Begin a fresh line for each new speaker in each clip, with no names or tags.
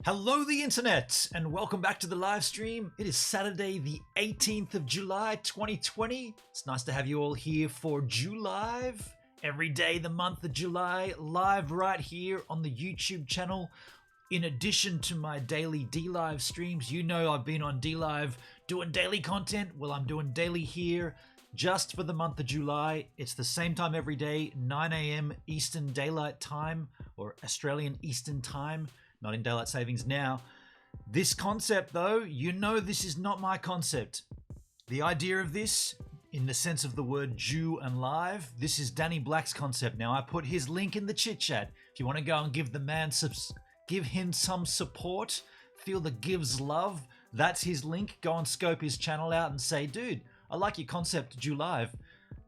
Hello the internet and welcome back to the live stream. It is Saturday the 18th of July 2020. It's nice to have you all here for Julive. Every day the month of July, live right here on the YouTube channel. In addition to my daily D-Live streams, you know I've been on D-Live doing daily content. Well, I'm doing daily here just for the month of July. It's the same time every day, 9 a.m. Eastern Daylight Time or Australian Eastern Time. Not in daylight savings now. This concept though, you know this is not my concept. The idea of this, in the sense of the word Jew and live, this is Danny Black's concept. Now I put his link in the chit chat. If you want to go and give the man give him some support, feel the gives love, that's his link. Go and scope his channel out and say, dude, I like your concept, Jew live.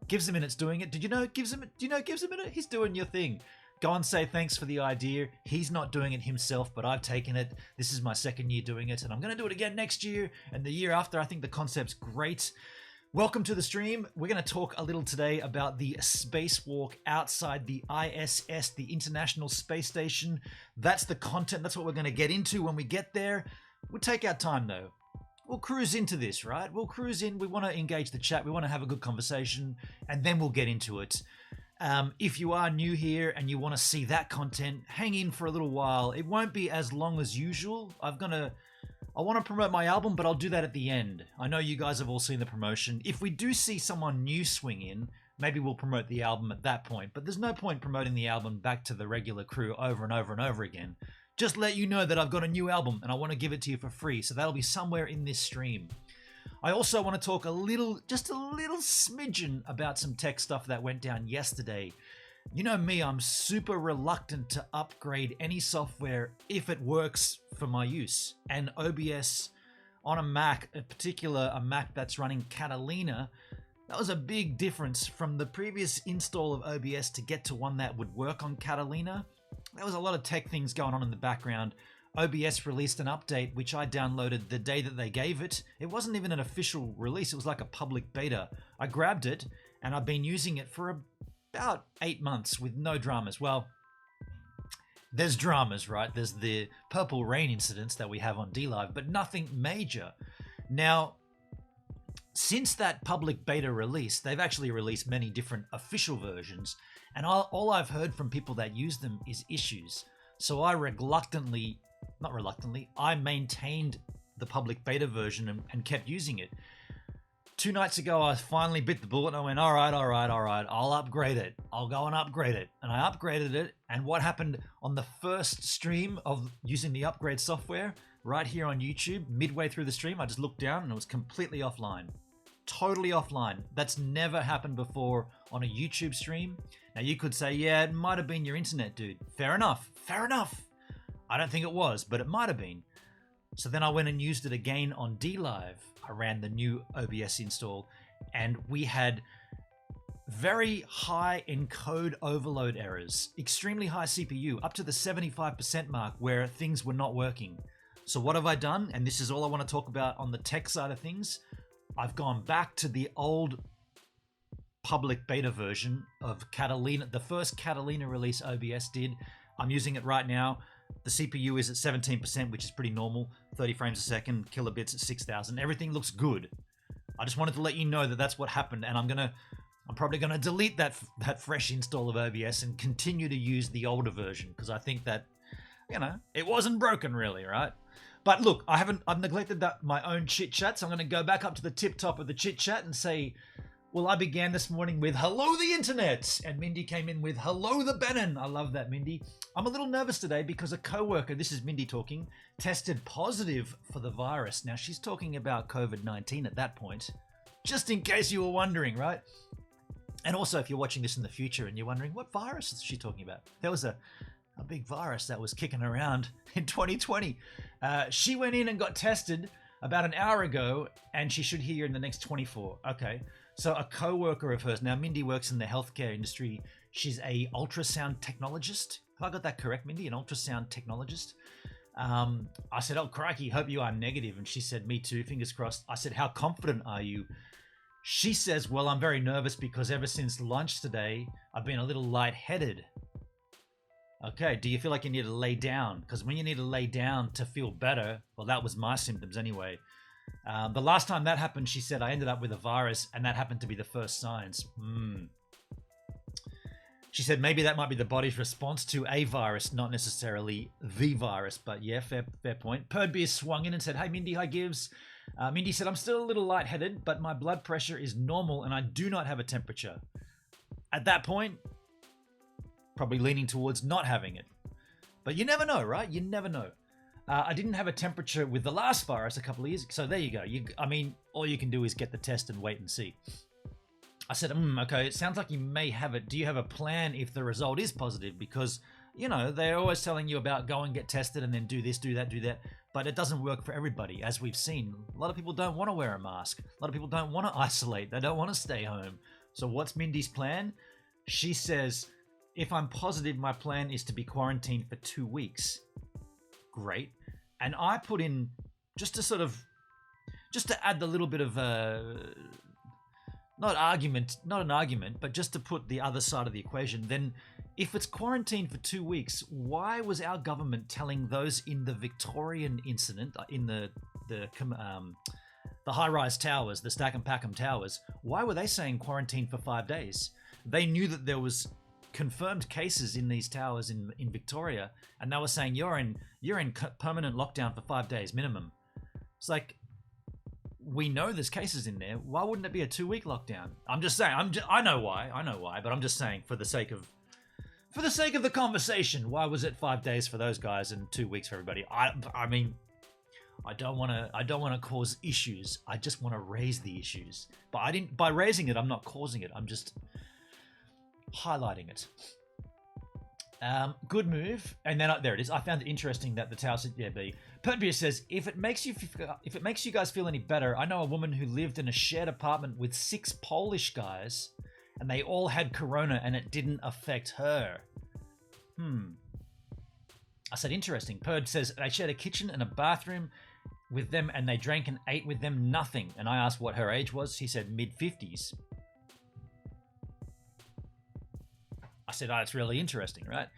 Gives a minute's doing it. Did you know gives a minute? He's doing your thing. Go and say thanks for the idea. He's not doing it himself, but I've taken it. This is my second year doing it, and I'm going to do it again next year and the year after. I think the concept's great. Welcome to the stream. We're going to talk a little today about the spacewalk outside the ISS, the International Space Station. That's the content. That's what we're going to get into when we get there. We'll take our time, though. We'll cruise into this, right? We'll cruise in. We want to engage the chat. We want to have a good conversation, and then we'll get into it. If you are new here and you want to see that content, hang in for a little while. It won't be as long as usual. I want to promote my album, but I'll do that at the end. I know you guys have all seen the promotion. If we do see someone new swing in, maybe we'll promote the album at that point. But there's no point promoting the album back to the regular crew over and over and over again. Just let you know that I've got a new album and I want to give it to you for free. So that'll be somewhere in this stream. I also want to talk just a little smidgen about some tech stuff that went down yesterday. You know me, I'm super reluctant to upgrade any software if it works for my use. And OBS on a Mac, a Mac that's running Catalina, that was a big difference from the previous install of OBS to get to one that would work on Catalina. There was a lot of tech things going on in the background. OBS released an update, which I downloaded the day that they gave it. It wasn't even an official release. It was like a public beta. I grabbed it, and I've been using it for about 8 months with no dramas. Well, there's dramas, right? There's the Purple Rain incidents that we have on D-Live, but nothing major. Now, since that public beta release, they've actually released many different official versions, and all I've heard from people that use them is issues. So I I maintained the public beta version and kept using it. 2 nights ago, I finally bit the bullet and I went, all right, I'll upgrade it. I'll go and upgrade it. And I upgraded it. And what happened on the first stream of using the upgrade software, right here on YouTube, midway through the stream, I just looked down and it was completely offline. Totally offline. That's never happened before on a YouTube stream. Now you could say, yeah, it might have been your internet, dude. Fair enough. I don't think it was, but it might have been. So then I went and used it again on D-Live. I ran the new OBS install, and we had very high encode overload errors, extremely high CPU, up to the 75% mark where things were not working. So what have I done? And this is all I want to talk about on the tech side of things. I've gone back to the old public beta version of Catalina, the first Catalina release OBS did. I'm using it right now. The CPU is at 17%, which is pretty normal. 30 frames a second, kilobits at 6,000. Everything looks good. I just wanted to let you know that that's what happened, and I'm probably gonna delete that fresh install of OBS and continue to use the older version because I think that, it wasn't broken really, right? But look, I've neglected my own chit chat, so I'm gonna go back up to the tip top of the chit chat and say, well, I began this morning with hello the internet, and Mindy came in with hello the Bannon. I love that, Mindy. I'm a little nervous today because a coworker, this is Mindy talking, tested positive for the virus. Now she's talking about COVID-19 at that point, just in case you were wondering, right? And also if you're watching this in the future and you're wondering what virus is she talking about, there was a big virus that was kicking around in 2020. She went in and got tested about an hour ago, and she should hear in the next 24. Okay. So a co-worker of hers, now Mindy works in the healthcare industry. She's a ultrasound technologist. Have I got that correct, Mindy? An ultrasound technologist? I said, oh, crikey, hope you are negative. And she said, me too, fingers crossed. I said, how confident are you? She says, well, I'm very nervous because ever since lunch today, I've been a little lightheaded. Okay, do you feel like you need to lay down? Because when you need to lay down to feel better, well, that was my symptoms anyway. The last time that happened, she said I ended up with a virus, and that happened to be the first signs. She said maybe that might be the body's response to a virus, not necessarily the virus. But yeah, fair point. Perdbeer swung in and said, "Hey, Mindy, hi, Gibbs." Mindy said, "I'm still a little lightheaded, but my blood pressure is normal, and I do not have a temperature." At that point, probably leaning towards not having it. But you never know, right? You never know. I didn't have a temperature with the last virus a couple of years ago. So there you go. All you can do is get the test and wait and see. I said, okay, it sounds like you may have it. Do you have a plan if the result is positive? Because, they're always telling you about go and get tested and then do this, do that, do that. But it doesn't work for everybody, as we've seen. A lot of people don't want to wear a mask. A lot of people don't want to isolate. They don't want to stay home. So what's Mindy's plan? She says, if I'm positive, my plan is to be quarantined for 2 weeks. Great. And I put in, just to add the little bit of not an argument, but just to put the other side of the equation, then if it's quarantined for 2 weeks, why was our government telling those in the Victorian incident, in the high-rise towers, the Stack and Packham towers, why were they saying quarantine for 5 days? They knew that there was confirmed cases in these towers in Victoria, and they were saying you're in permanent lockdown for 5 days minimum. It's like, we know there's cases in there. Why wouldn't it be a 2 week lockdown? I'm just saying. I know why, but I'm just saying for the sake of the conversation, why was it 5 days for those guys and 2 weeks for everybody? I mean, I don't want to cause issues. I just want to raise the issues. But by raising it, I'm not causing it. I'm just highlighting it. Good move. And then there it is. I found it interesting that the tower said, yeah, B. Perdbeer says, if it makes you guys feel any better, I know a woman who lived in a shared apartment with 6 Polish guys, and they all had corona, and it didn't affect her. I said, interesting. Perd says they shared a kitchen and a bathroom with them, and they drank and ate with them, nothing. And I asked what her age was. He said mid-50s. I said, it's really interesting, right?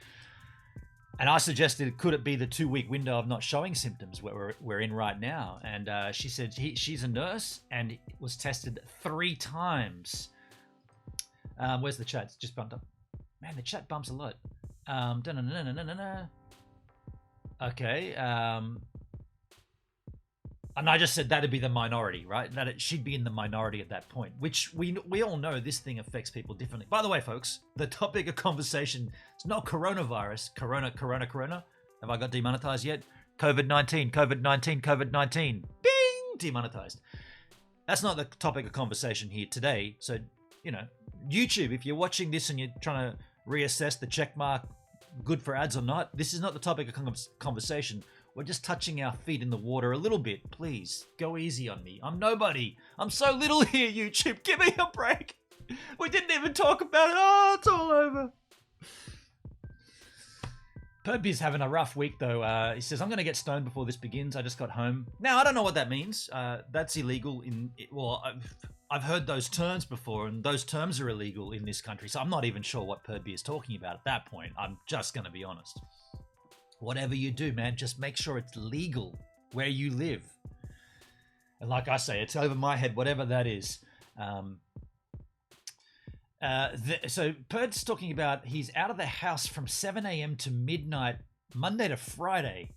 And I suggested, could it be the 2 week window of not showing symptoms where we're in right now? And she said she's a nurse and was tested 3 times. Where's the chat? It's just bumped up. Man, the chat bumps a lot. Okay. And I just said that'd be the minority, right? That it should be in the minority at that point, which we all know this thing affects people differently. By the way, folks, the topic of conversation is not coronavirus. Corona. Have I got demonetized yet? COVID-19. Bing! Demonetized. That's not the topic of conversation here today. So, YouTube, if you're watching this and you're trying to reassess the check mark, good for ads or not, this is not the topic of conversation. We're just touching our feet in the water a little bit. Please, go easy on me. I'm nobody. I'm so little here, YouTube. Give me a break. We didn't even talk about it. Oh, it's all over. Perdbeer's having a rough week, though. He says, I'm going to get stoned before this begins. I just got home. Now, I don't know what that means. That's illegal I've heard those terms before, and those terms are illegal in this country. So I'm not even sure what Perdbeer is talking about at that point. I'm just going to be honest. Whatever you do, man, just make sure it's legal where you live. And like I say, it's over my head, whatever that is. So Perd's talking about he's out of the house from 7 a.m. to midnight, Monday to Friday.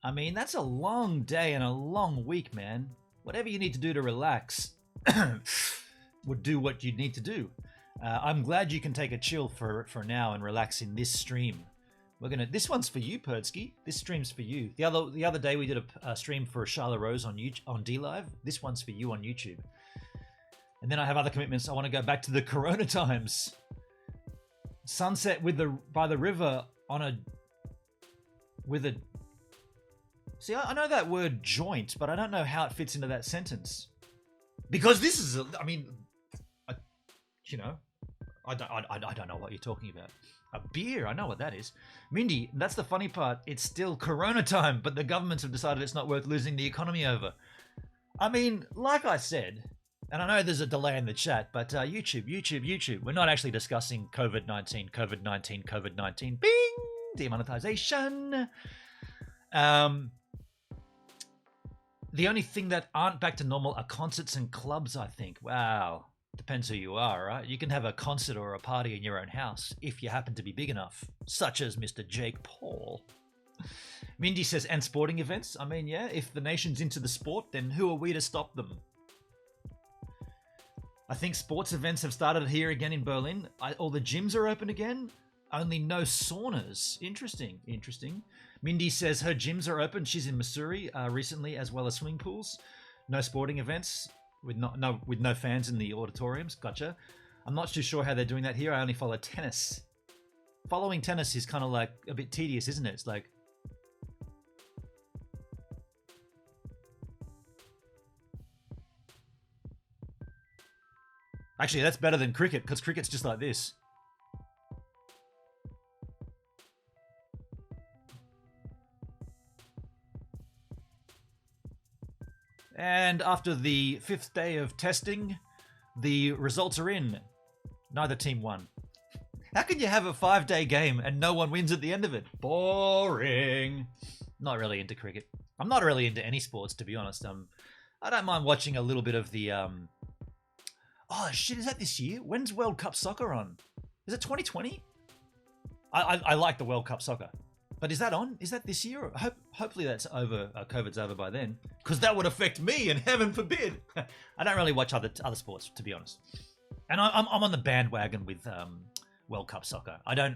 I mean, that's a long day and a long week, man. Whatever you need to do to relax would do what you need to do. I'm glad you can take a chill for now and relax in this stream. This one's for you, Perdsky. This stream's for you. The other day we did a stream for Charlotte Rose on D-Live. This one's for you on YouTube. And then I have other commitments. I want to go back to the Corona times. Sunset by the river See, I know that word joint, but I don't know how it fits into that sentence. Because this is, I don't know what you're talking about. A beer, I know what that is. Mindy, that's the funny part. It's still Corona time, but the governments have decided it's not worth losing the economy over. I mean, like I said, and I know there's a delay in the chat, but YouTube. We're not actually discussing COVID-19. Bing! Demonetization. The only thing that aren't back to normal are concerts and clubs, I think. Wow. Depends who you are, right? You can have a concert or a party in your own house if you happen to be big enough, such as Mr. Jake Paul. Mindy says, and sporting events? I mean, yeah, if the nation's into the sport, then who are we to stop them? I think sports events have started here again in Berlin. All the gyms are open again. Only no saunas. Interesting. Mindy says her gyms are open. She's in Missouri recently, as well as swimming pools. No sporting events with no fans in the auditoriums. Gotcha. I'm not too sure how they're doing that here. I only follow tennis. Following tennis is kind of like a bit tedious, isn't it? It's like, actually, that's better than cricket, because cricket's just like this. And after the 5th day of testing, the results are in. Neither team won. How can you have a 5-day game and no one wins at the end of it? Boring. Not really into cricket. I'm not really into any sports, to be honest. I don't mind watching a little bit of the... Oh, shit, is that this year? When's World Cup Soccer on? Is it 2020? I like the World Cup Soccer. But is that on? Is that this year? Hopefully that's over. COVID's over by then, because that would affect me, and heaven forbid. I don't really watch other sports, to be honest. And I'm on the bandwagon with World Cup Soccer. I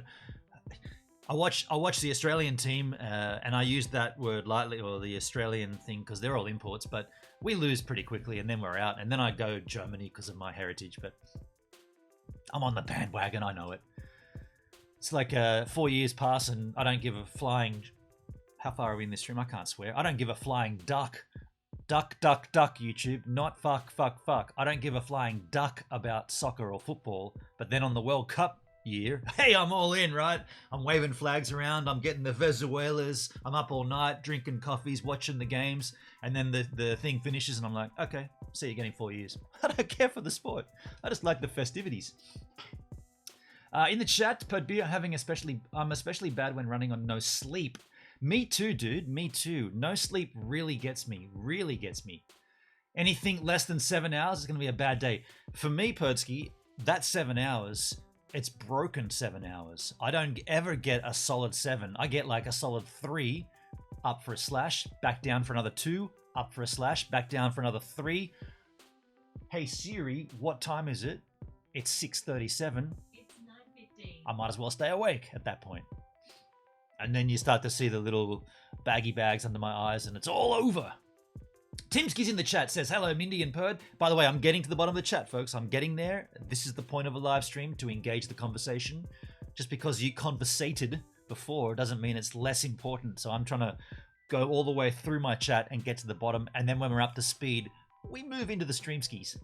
watch the Australian team, and I use that word lightly, or the Australian thing, because they're all imports. But we lose pretty quickly, and then we're out. And then I go Germany because of my heritage. But I'm on the bandwagon. I know it. It's like 4 years pass and I don't give a flying... How far are we in this stream? I can't swear. I don't give a flying duck. Duck, YouTube. Not fuck. I don't give a flying duck about soccer or football. But then on the World Cup year, hey, I'm all in, right? I'm waving flags around. I'm getting the Venezuelas. I'm up all night drinking coffees, watching the games. And then the thing finishes and I'm like, okay, see you again in 4 years. I don't care for the sport. I just like the festivities. In the chat, Perd Beer, I'm especially bad when running on no sleep. Me too, dude. Me too. No sleep really gets me. Anything less than 7 hours is going to be a bad day. For me, Perdsky, that 7 hours, it's broken 7 hours. I don't ever get a solid 7. I get like a solid 3, up for a slash, back down for another 2, up for a slash, back down for another 3. Hey Siri, what time is it? It's 6:37. I might as well stay awake at that point. And then you start to see the little baggy bags under my eyes and it's all over. Timsky's in the chat, says, hello, Mindy and Perd. By the way, I'm getting to the bottom of the chat, folks. I'm getting there. This is the point of a live stream, to engage the conversation. Just because you conversated before doesn't mean it's less important. So I'm trying to go all the way through my chat and get to the bottom. And then when we're up to speed, we move into the streamskis.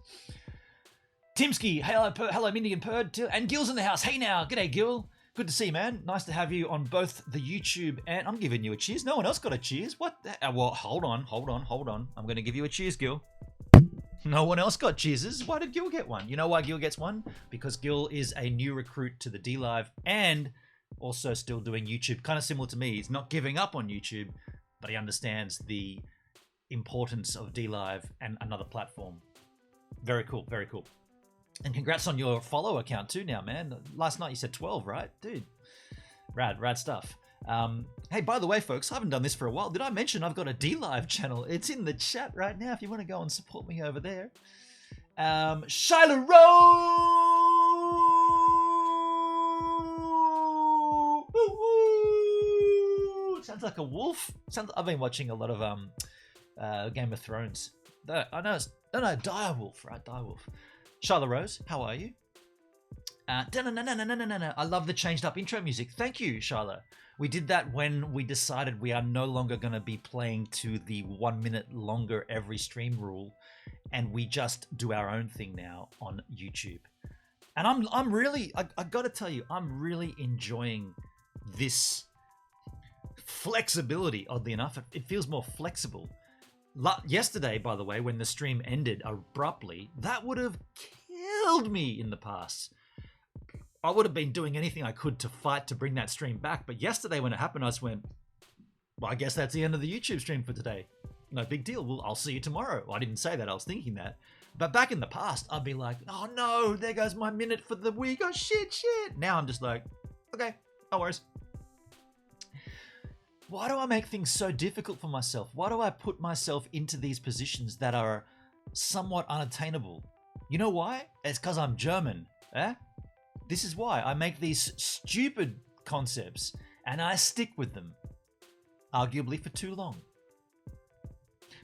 Timsky, hello, Mindy and Perd, and Gil's in the house. Hey now, g'day Gil. Good to see you, man. Nice to have you on both the YouTube and I'm giving you a cheers. No one else got a cheers. What? Well, hold on. I'm going to give you a cheers, Gil. No one else got cheerses. Why did Gil get one? You know why Gil gets one? Because Gil is a new recruit to the D-Live and also still doing YouTube. Kind of similar to me. He's not giving up on YouTube, but he understands the importance of D-Live and another platform. Very cool. And congrats on your follow account too now, man. Last night you said 12, right? Dude, rad stuff. Hey, by the way, folks, I haven't done this for a while. Did I mention I've got a D-Live channel? It's in the chat right now if you want to go and support me over there. Shyla Rowe! Sounds like a wolf. I've been watching a lot of Game of Thrones. No, direwolf, right? Direwolf. Shyla Rose, how are you? I love the changed up intro music. Thank you, Shyla. We did that when we decided we are no longer going to be playing to the 1 minute longer every stream rule, and we just do our own thing now on YouTube. And I'm really, I got to tell you, I'm really enjoying this flexibility. Oddly enough, it feels more flexible. Yesterday, by the way, when the stream ended abruptly, that would have killed me in the past. I would have been doing anything I could to fight to bring that stream back. But yesterday when it happened, I just went, well, I guess that's the end of the YouTube stream for today. No big deal. Well, I'll see you tomorrow. Well, I didn't say that. I was thinking that. But back in the past, I'd be like, oh no, there goes my minute for the week. Oh shit. Now I'm just like, okay, no worries. Why do I make things so difficult for myself? Why do I put myself into these positions that are somewhat unattainable? You know why? It's because I'm German. Eh? This is why I make these stupid concepts and I stick with them, arguably for too long.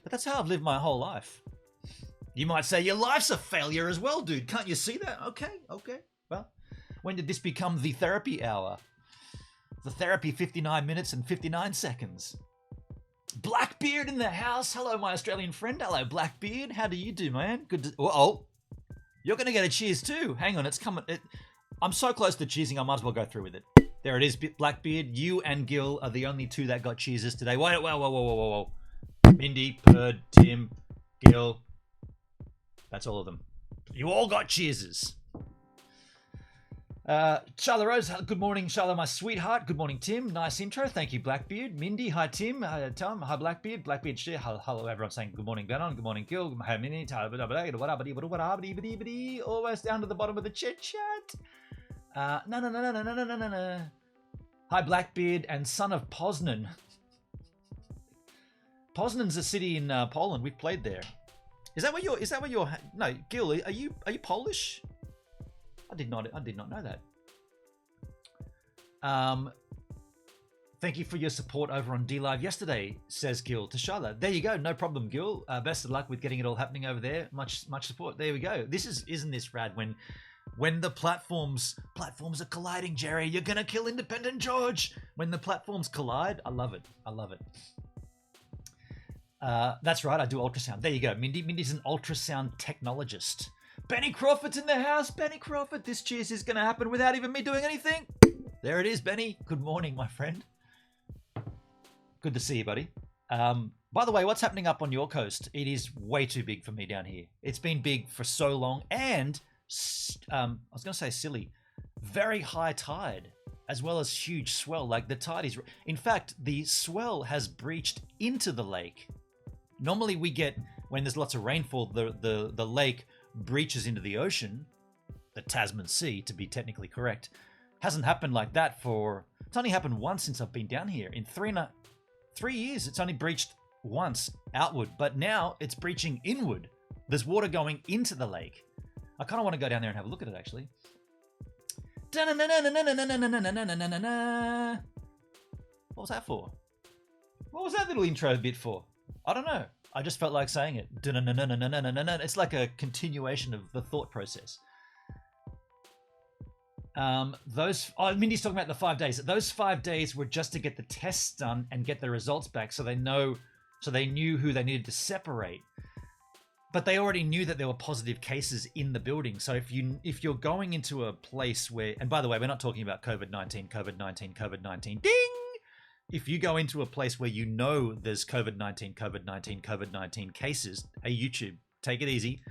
But that's how I've lived my whole life. You might say your life's a failure as well, dude. Can't you see that? Okay. Well, when did this become the therapy hour? The therapy 59 minutes and 59 seconds. Blackbeard in the house. Hello, my Australian friend. Hello, Blackbeard. How do you do, man? Good to... Oh, you're going to get a cheers too. Hang on, it's coming. I'm so close to cheersing, I might as well go through with it. There it is, Blackbeard. You and Gil are the only two that got cheeses today. Whoa. Mindy, Perd, Tim, Gil. That's all of them. You all got cheeses. Charlotte Rose, good morning, Charlotte, my sweetheart. Good morning, Tim. Nice intro. Thank you, Blackbeard. Mindy, hi, Tim. Hi, Tom. Hi, Blackbeard. Blackbeard, hello, everyone saying good morning, Benon. Good morning, Gil. Hi, Mindy. Almost down to the bottom of the chit chat. No. Hi, Blackbeard and son of Poznan. Poznan's a city in Poland. We've played there. Is that where you're? No, Gil, are you Polish? I did not know that. Thank you for your support over on DLive yesterday, says Gil to Charlotte. There you go, no problem, Gil. Best of luck with getting it all happening over there. Much support. There we go. Isn't this rad when the platforms are colliding, Jerry? You're gonna kill Independent George. When the platforms collide, I love it. That's right, I do ultrasound. There you go. Mindy's an ultrasound technologist. Benny Crawford's in the house. Benny Crawford, this cheers is going to happen without even me doing anything. There it is, Benny. Good morning, my friend. Good to see you, buddy. By the way, what's happening up on your coast? It is way too big for me down here. It's been big for so long. And, I was going to say silly, very high tide, as well as huge swell. Like the tide is... In fact, the swell has breached into the lake. Normally we get, when there's lots of rainfall, the lake breaches into the ocean, the Tasman Sea to be technically correct. Hasn't happened like that it's only happened once since I've been down here. In 3 years, it's only breached once outward, but now it's breaching inward. There's water going into the lake. I kind of want to go down there and have a look at it, actually. What was that for? What was that little intro bit for? I don't know. I just felt like saying it. It's like a continuation of the thought process. Mindy's talking about the 5 days. Those 5 days were just to get the tests done and get the results back, so they knew who they needed to separate. But they already knew that there were positive cases in the building. So if you're going into a place where, and by the way, we're not talking about COVID-19, ding! If you go into a place where you know there's COVID-19 cases, hey, YouTube, take it easy.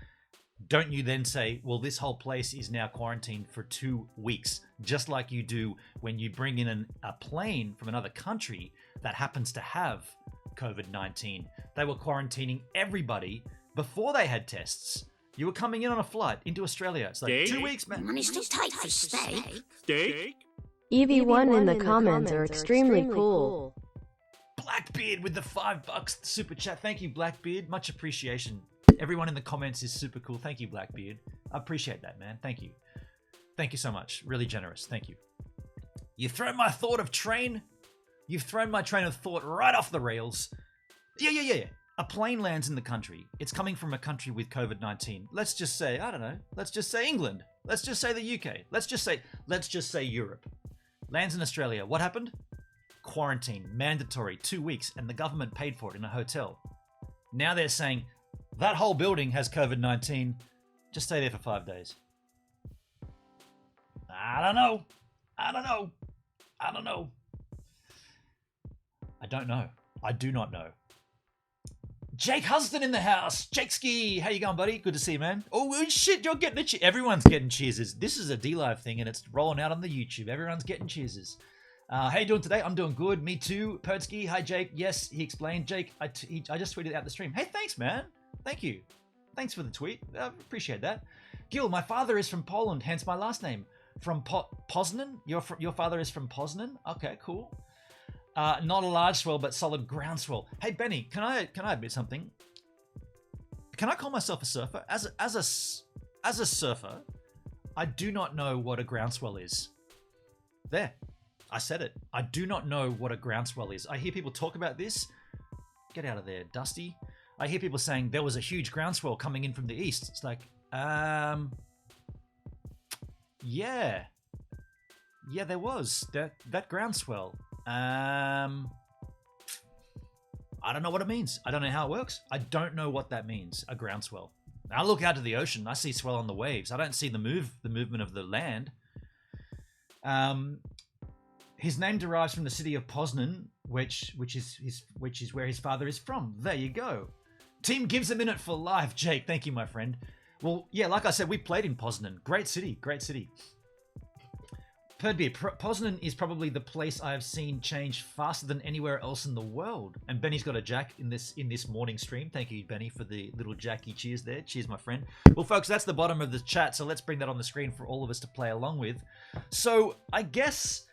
Don't you then say, well, this whole place is now quarantined for 2 weeks, just like you do when you bring in a plane from another country that happens to have COVID-19. They were quarantining everybody before they had tests. You were coming in on a flight into Australia. It's like steak? 2 weeks, man.
Money's too tight for steak.
Steak?
EV1 in the comments are extremely cool.
Blackbeard with the $5 super chat. Thank you, Blackbeard. Much appreciation. Everyone in the comments is super cool. Thank you, Blackbeard. I appreciate that, man. Thank you. Thank you so much. Really generous. Thank you. You've thrown my train of thought right off the rails. Yeah. A plane lands in the country. It's coming from a country with COVID-19. Let's just say, I don't know. Let's just say England. Let's just say the UK. Let's just say Europe. Lands in Australia. What happened? Quarantine, mandatory, 2 weeks, and the government paid for it in a hotel. Now they're saying that whole building has COVID-19. Just stay there for 5 days. I don't know. I don't know. I do not know. Jake Huston in the house. Jake Ski, how you going, buddy? Good to see you, man. Oh, shit, you're getting a cheer. Everyone's getting cheerses. This is a D-Live thing, and it's rolling out on the YouTube. Everyone's getting cheerses. How you doing today? I'm doing good. Me too. Perdsky, hi, Jake. Yes, he explained. Jake, I just tweeted out the stream. Hey, thanks, man. Thank you. Thanks for the tweet. Appreciate that. Gil, my father is from Poland, hence my last name. From Poznan? Your father is from Poznan? Okay, cool. Not a large swell, but solid groundswell. Hey, Benny, can I admit something? Can I call myself a surfer? As a surfer, I do not know what a groundswell is. There, I said it. I do not know what a groundswell is. I hear people talk about this. Get out of there, Dusty. I hear people saying there was a huge groundswell coming in from the east. It's like, yeah, there was that groundswell. I don't know what it means. I don't know how it works. I don't know what that means, a groundswell. I look out to the ocean. I see swell on the waves. I don't see the movement of the land. His name derives from the city of Poznan, which is where his father is from. There you go. Team gives a minute for life, Jake. Thank you, my friend. Well, yeah, like I said, we played in Poznan. Great city. Perdbeer, Poznan is probably the place I have seen change faster than anywhere else in the world. And Benny's got a Jack in this morning stream. Thank you, Benny, for the little Jackie cheers there. Cheers, my friend. Well, folks, that's the bottom of the chat, so let's bring that on the screen for all of us to play along with. So I guess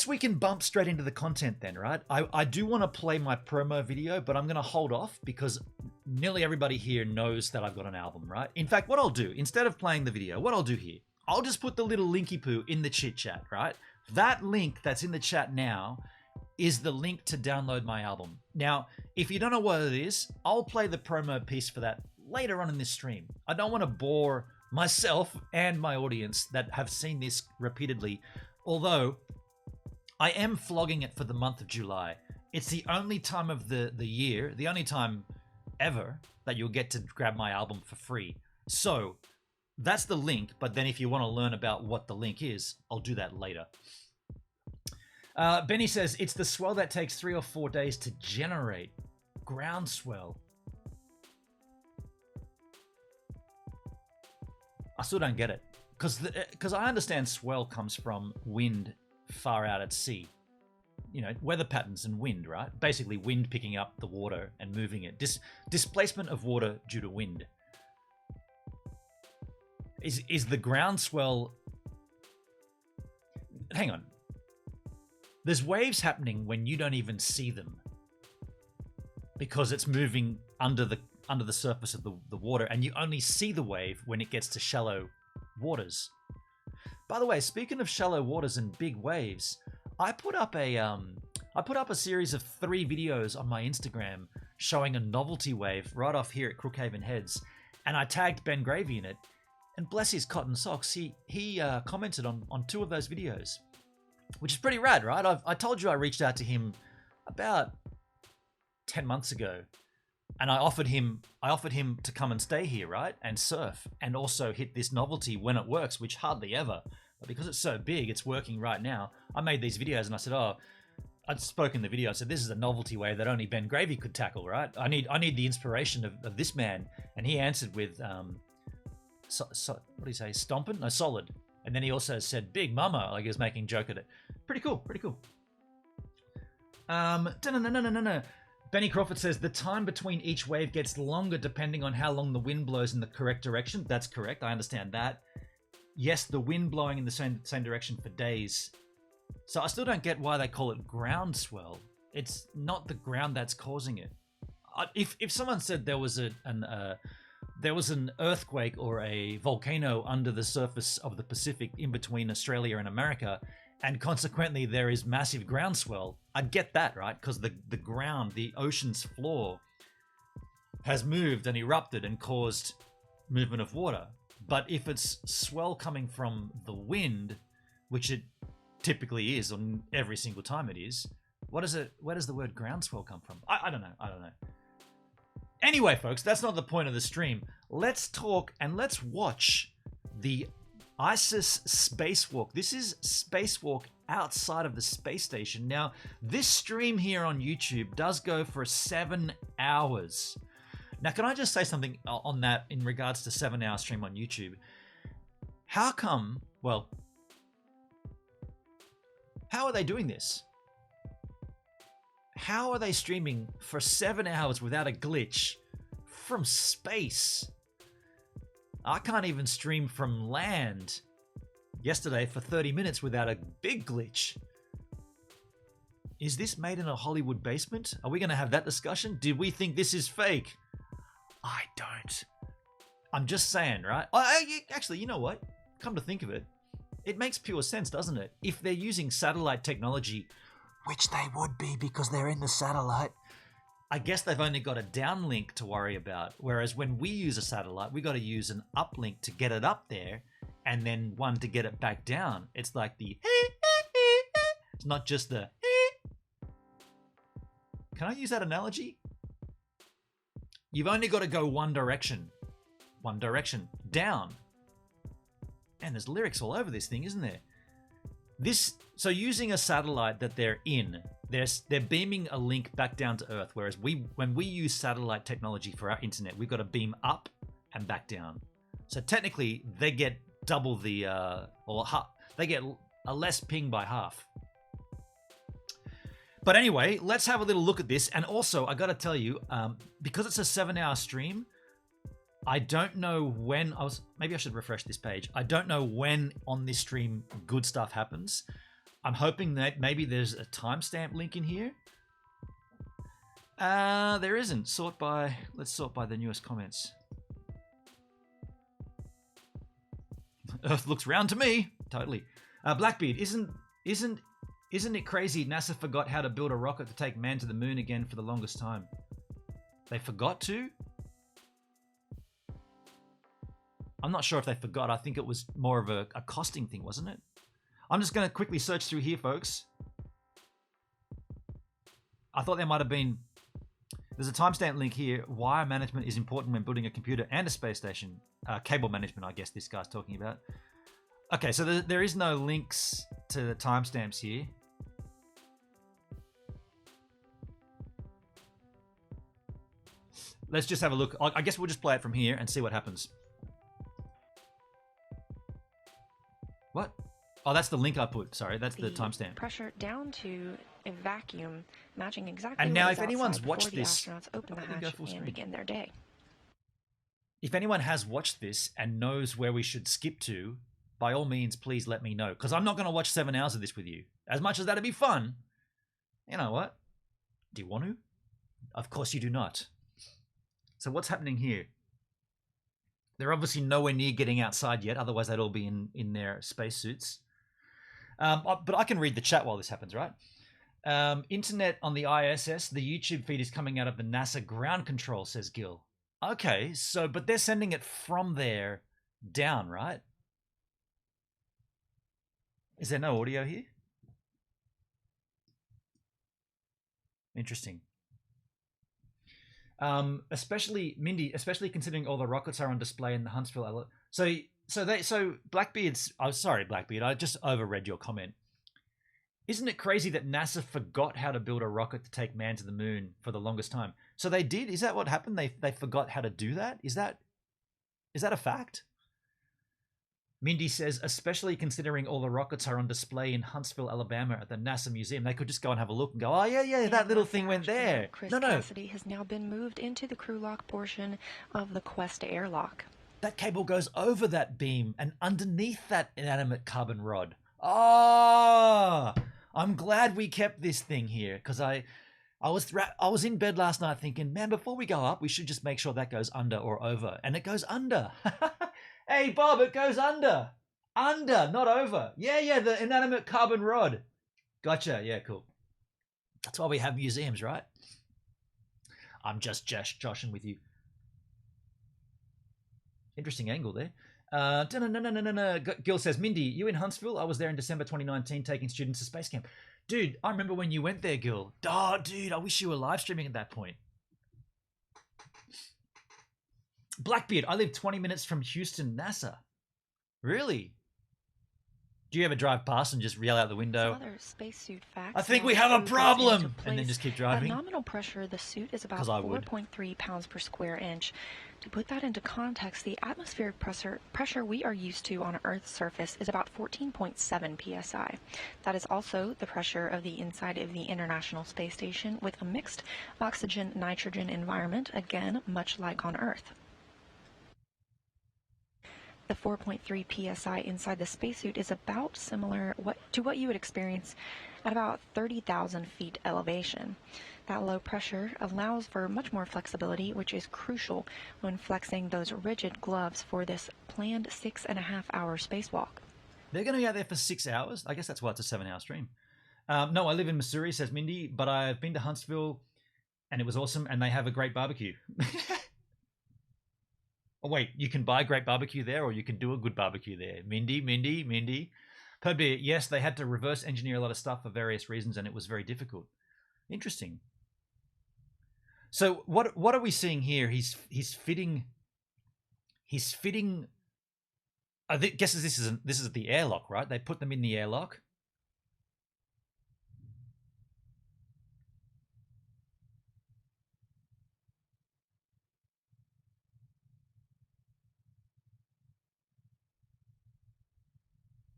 we can bump straight into the content then, right? I do want to play my promo video, but I'm going to hold off because nearly everybody here knows that I've got an album, right? In fact, what I'll do, instead of playing the video, what I'll do here, I'll just put the little linky poo in the chit chat, right? That link that's in the chat now is the link to download my album. Now, if you don't know what it is, I'll play the promo piece for that later on in this stream. I don't want to bore myself and my audience that have seen this repeatedly, although I am flogging it for the month of July. It's the only time of the year, the only time ever that you'll get to grab my album for free. So that's the link, but then if you want to learn about what the link is, I'll do that later. Benny says, it's the swell that takes 3 or 4 days to generate. Groundswell. I still don't get it. Because I understand swell comes from wind far out at sea. You know, weather patterns and wind, right? Basically wind picking up the water and moving it. Displacement of water due to wind. Is the groundswell... Hang on. There's waves happening when you don't even see them. Because it's moving under the surface of the water, and you only see the wave when it gets to shallow waters. By the way, speaking of shallow waters and big waves, I put up a series of 3 videos on my Instagram showing a novelty wave right off here at Crookhaven Heads, and I tagged Ben Gravy in it. And bless his cotton socks, he commented on 2 of those videos, which is pretty rad, right? I told you I reached out to him about 10 months ago, and I offered him to come and stay here, right, and surf, and also hit this novelty when it works, which hardly ever. But because it's so big, it's working right now. I made these videos, and I said, I'd spoken in the video. I said, this is a novelty wave that only Ben Gravy could tackle, right? I need the inspiration of this man, and he answered with what do you say? Stompin'? No, solid. And then he also said big mama, like he was making a joke at it. Pretty cool. Benny Crawford says the time between each wave gets longer depending on how long the wind blows in the correct direction. That's correct. I understand that. Yes, the wind blowing in the same direction for days. So I still don't get why they call it groundswell. It's not the ground that's causing it. If someone said there was an earthquake or a volcano under the surface of the Pacific in between Australia and America, and consequently there is massive groundswell, I'd get that, right? Because the ground, the ocean's floor, has moved and erupted and caused movement of water. But if it's swell coming from the wind, which it typically is on every single time it is, where does the word groundswell come from? I don't know. Anyway, folks, that's not the point of the stream. Let's talk and let's watch the ISS Spacewalk. This is Spacewalk outside of the space station. Now, this stream here on YouTube does go for 7 hours. Now, can I just say something on that in regards to 7-hour stream on YouTube? How come, well, how are they doing this? How are they streaming for 7 hours without a glitch from space? I can't even stream from land yesterday for 30 minutes without a big glitch. Is this made in a Hollywood basement? Are we going to have that discussion? Did we think this is fake? I don't. I'm just saying, right? Actually, you know what? Come to think of it, it makes pure sense, doesn't it? If they're using satellite technology, which they would be because they're in the satellite, I guess they've only got a downlink to worry about. Whereas when we use a satellite, we got to use an uplink to get it up there and then one to get it back down. It's like the it's not just the Can I use that analogy? You've only got to go one direction down. And there's lyrics all over this thing, isn't there? So using a satellite that they're in, they're beaming a link back down to Earth. Whereas when we use satellite technology for our internet, we've got to beam up and back down. So technically, they get double the they get a less ping by half. But anyway, let's have a little look at this. And also, I got to tell you, because it's a 7-hour stream, I don't know when maybe I should refresh this page. I don't know when on this stream good stuff happens. I'm hoping that maybe there's a timestamp link in here. There isn't. Let's sort by the newest comments. Earth looks round to me. Totally. Blackbeard, isn't it crazy NASA forgot how to build a rocket to take man to the moon again for the longest time? They forgot to? I'm not sure if they forgot. I think it was more of a costing thing, wasn't it? I'm just going to quickly search through here, folks. I thought there might have been... There's a timestamp link here. Wire management is important when building a computer and a space station. Cable management, I guess this guy's talking about. Okay, so there is no links to the timestamps here. Let's just have a look. I guess we'll just play it from here and see what happens. What? Oh, that's the link I put. Sorry, that's the timestamp.
Pressure down to a vacuum, matching exactly.
And now,
what
if
is
anyone's
outside
watched
before the
this,
astronauts open the hatch and begin their day.
If anyone has watched this and knows where we should skip to, by all means, please let me know. Because I'm not going to watch 7 hours of this with you. As much as that'd be fun, you know what? Do you want to? Of course you do not. So what's happening here? They're obviously nowhere near getting outside yet. Otherwise, they'd all be in their spacesuits. But I can read the chat while this happens, right? Internet on the ISS. The YouTube feed is coming out of the NASA ground control, says Gil. Okay, so, but they're sending it from there down, right? Is there no audio here? Interesting. Especially Mindy, especially considering all the rockets are on display in the Huntsville. So Blackbeard's. Oh, sorry, Blackbeard. I just overread your comment. Isn't it crazy that NASA forgot how to build a rocket to take man to the moon for the longest time? So they did. Is that what happened? They forgot how to do that. Is that a fact? Mindy says, especially considering all the rockets are on display in Huntsville, Alabama at the NASA Museum, they could just go and have a look and go, oh, yeah, that little thing went there.
Chris Cassidy has now been moved into the crew lock portion of the Quest airlock.
That cable goes over that beam and underneath that inanimate carbon rod. Oh, I'm glad we kept this thing here because I was in bed last night thinking, man, before we go up, we should just make sure that goes under or over. And it goes under. Hey, Bob, it goes under. Under, not over. Yeah, the inanimate carbon rod. Gotcha. Yeah, cool. That's why we have museums, right? I'm just joshing with you. Interesting angle there. Gil says, Mindy, you in Huntsville? I was there in December 2019 taking students to space camp. Dude, I remember when you went there, Gil. Oh, dude, I wish you were live streaming at that point. Blackbeard, I live 20 minutes from Houston, NASA. Really? Do you ever drive past and just yell out the window,
Some other spacesuit facts.
I think
now
we have a
food goes
problem,
into
and then
place.
just keep
At
driving?
nominal pressure, the suit is about
'Cause I would.
4.3 pounds per square inch. To put that into context, the atmospheric pressure we are used to on Earth's surface is about 14.7 psi. That is also the pressure of the inside of the International Space Station with a mixed oxygen-nitrogen environment, again, much like on Earth. The 4.3 psi inside the spacesuit is about similar to what you would experience at about 30,000 feet elevation. That low pressure allows for much more flexibility, which is crucial when flexing those rigid gloves for this planned 6.5-hour spacewalk.
They're going to be out there for 6 hours? I guess that's why it's a 7-hour stream. No, I live in Missouri, says Mindy, but I've been to Huntsville, and it was awesome, and they have a great barbecue. Oh, wait, you can buy great barbecue there, or you can do a good barbecue there. Mindy. Purdy, yes, they had to reverse engineer a lot of stuff for various reasons, and it was very difficult. Interesting. So what are we seeing here? He's fitting. I guess this is the airlock, right? They put them in the airlock.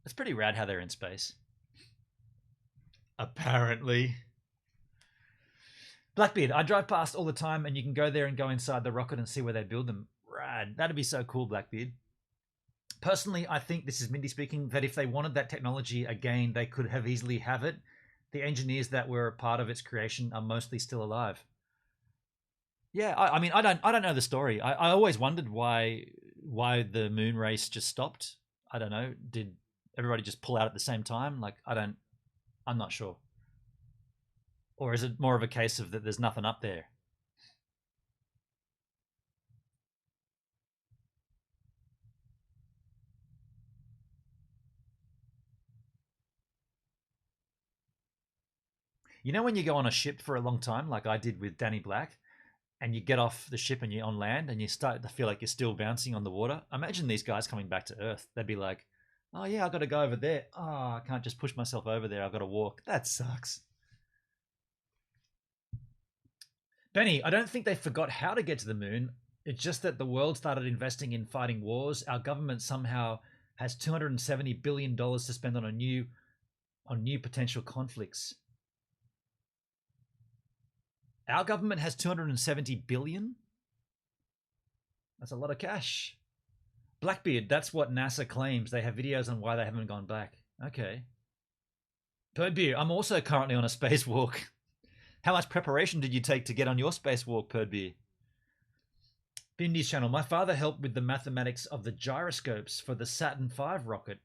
It's pretty rad how they're in space. Apparently. Blackbeard, I drive past all the time, and you can go there and go inside the rocket and see where they build them. Rad. That'd be so cool, Blackbeard. Personally, I think, this is Mindy speaking, that if they wanted that technology again, they could have easily have it. The engineers that were part of its creation are mostly still alive. Yeah, I mean, I don't know the story. I always wondered why the moon race just stopped. I don't know. Did everybody just pull out at the same time? Like, I'm not sure. Or is it more of a case of that there's nothing up there? You know when you go on a ship for a long time, like I did with Danny Black, and you get off the ship and you're on land and you start to feel like you're still bouncing on the water? Imagine these guys coming back to Earth. They'd be like, oh yeah, I got to go over there. Oh, I can't just push myself over there. I've got to walk. That sucks. Benny, I don't think they forgot how to get to the moon. It's just that the world started investing in fighting wars. Our government somehow has $270 billion to spend on new potential conflicts. Our government has 270 billion? That's a lot of cash. Blackbeard, that's what NASA claims. They have videos on why they haven't gone back. Okay. Perdbeer, I'm also currently on a spacewalk. How much preparation did you take to get on your spacewalk, Perdbeer? Bindy's channel. My father helped with the mathematics of the gyroscopes for the Saturn V rocket,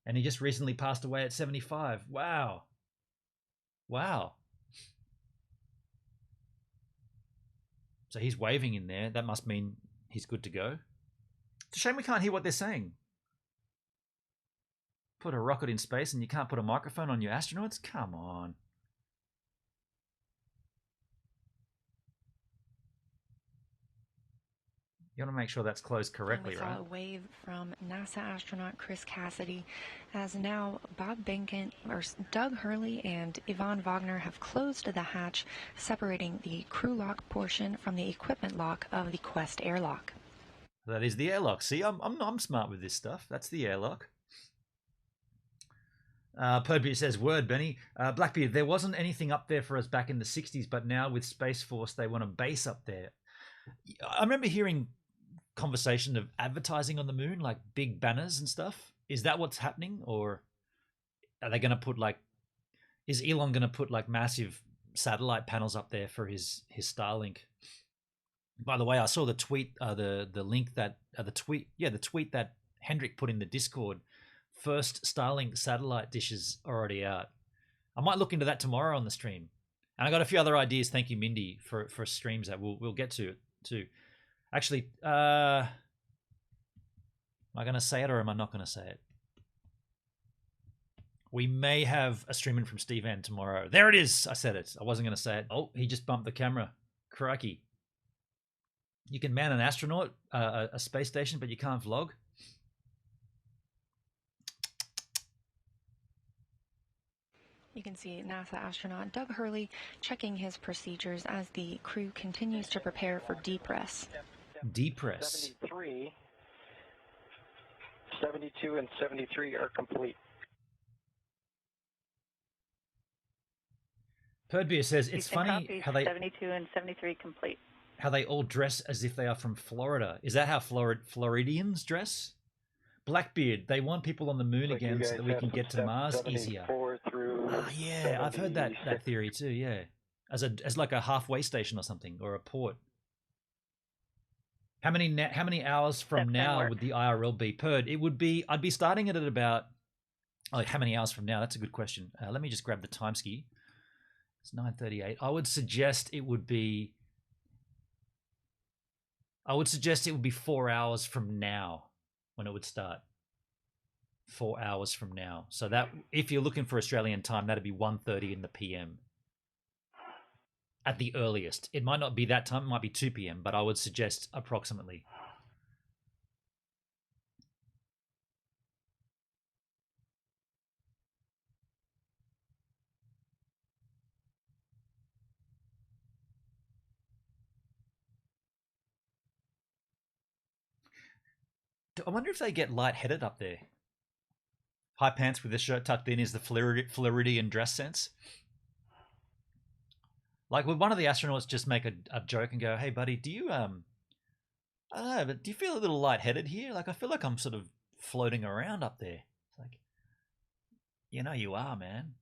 and he just recently passed away at 75. Wow. Wow. So he's waving in there. That must mean he's good to go. It's a shame we can't hear what they're saying. Put a rocket in space and you can't put a microphone on your astronauts? Come on. You want to make sure that's closed correctly,
and we
right?
saw a wave from NASA astronaut Chris Cassidy, as now Bob Behnken, or Doug Hurley, and Yvonne Wagner have closed the hatch, separating the crew lock portion from the equipment lock of the Quest airlock.
That is the airlock. See, I'm smart with this stuff. That's the airlock. Perdbeard says, word, Benny. Blackbeard, there wasn't anything up there for us back in the 60s, but now with Space Force, they want a base up there. I remember hearing conversation of advertising on the moon, like big banners and stuff. Is that what's happening? Or are they going to put is Elon going to put massive satellite panels up there for his Starlink? By the way, I saw the tweet, the link that, the tweet that Hendrik put in the Discord. First Starlink satellite dishes already out. I might look into that tomorrow on the stream. And I got a few other ideas. Thank you, Mindy, for streams that we'll get to too. Actually, am I going to say it or am I not going to say it? We may have a streaming from Steve N tomorrow. There it is. I said it. I wasn't going to say it. Oh, he just bumped the camera. Crikey. You can man an astronaut, a space station, but you can't vlog.
You can see NASA astronaut Doug Hurley checking his procedures as the crew continues to prepare for depress.
Depress.
73, 72, and 73 are complete.
Perdbeer says it's funny how they
72 and 73 complete.
How they all dress as if they are from Florida. Is that how Floridians dress? Blackbeard, they want people on the moon again so that we can get to Mars easier. Yeah, I've heard that theory too. Yeah, as like a halfway station or something, or a port. How many hours from now would the IRL be? Perd, it would be. I'd be starting it at about. Oh, how many hours from now? That's a good question. Let me just grab the time ski. It's 9:38. I would suggest it would be 4 hours from now when it would start. 4 hours from now. So that if you're looking for Australian time, that'd be 1:30 in the PM. At the earliest. It might not be that time, it might be 2 PM, but I would suggest approximately. I wonder if they get lightheaded up there. High pants with the shirt tucked in is the Floridian dress sense. Like, would one of the astronauts just make a joke and go, "Hey, buddy, do you I don't know, but do you feel a little lightheaded here? Like, I feel like I'm sort of floating around up there." It's like, you know, you are, man.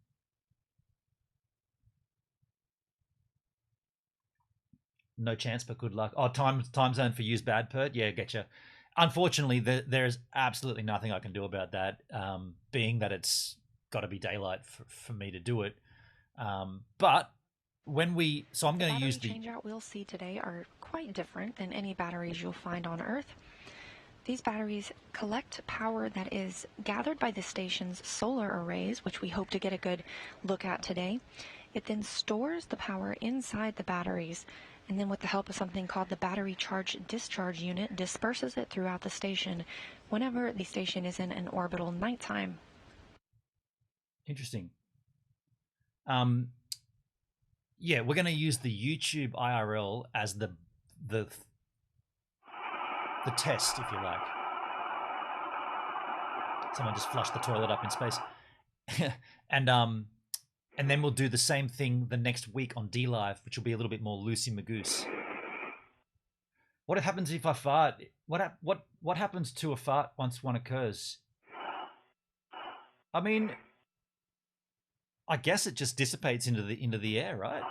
No chance, but good luck. Oh, time zone for use bad, Pert. Yeah, getcha. Unfortunately, there's absolutely nothing I can do about that, being that it's got to be daylight for me to do it. But when we... So I'm going to use the...
changeout we'll see today are quite different than any batteries you'll find on Earth. These batteries collect power that is gathered by the station's solar arrays, which we hope to get a good look at today. It then stores the power inside the batteries, and then with the help of something called the battery charge discharge unit, disperses it throughout the station whenever the station is in an orbital nighttime.
Interesting. Yeah, we're going to use the YouTube IRL as the test, if you like. Someone just flushed the toilet up in space. And then we'll do the same thing the next week on D-Live, which will be a little bit more loosey-magoose. What happens if I fart? What happens to a fart once one occurs? I mean, I guess it just dissipates into the air, right?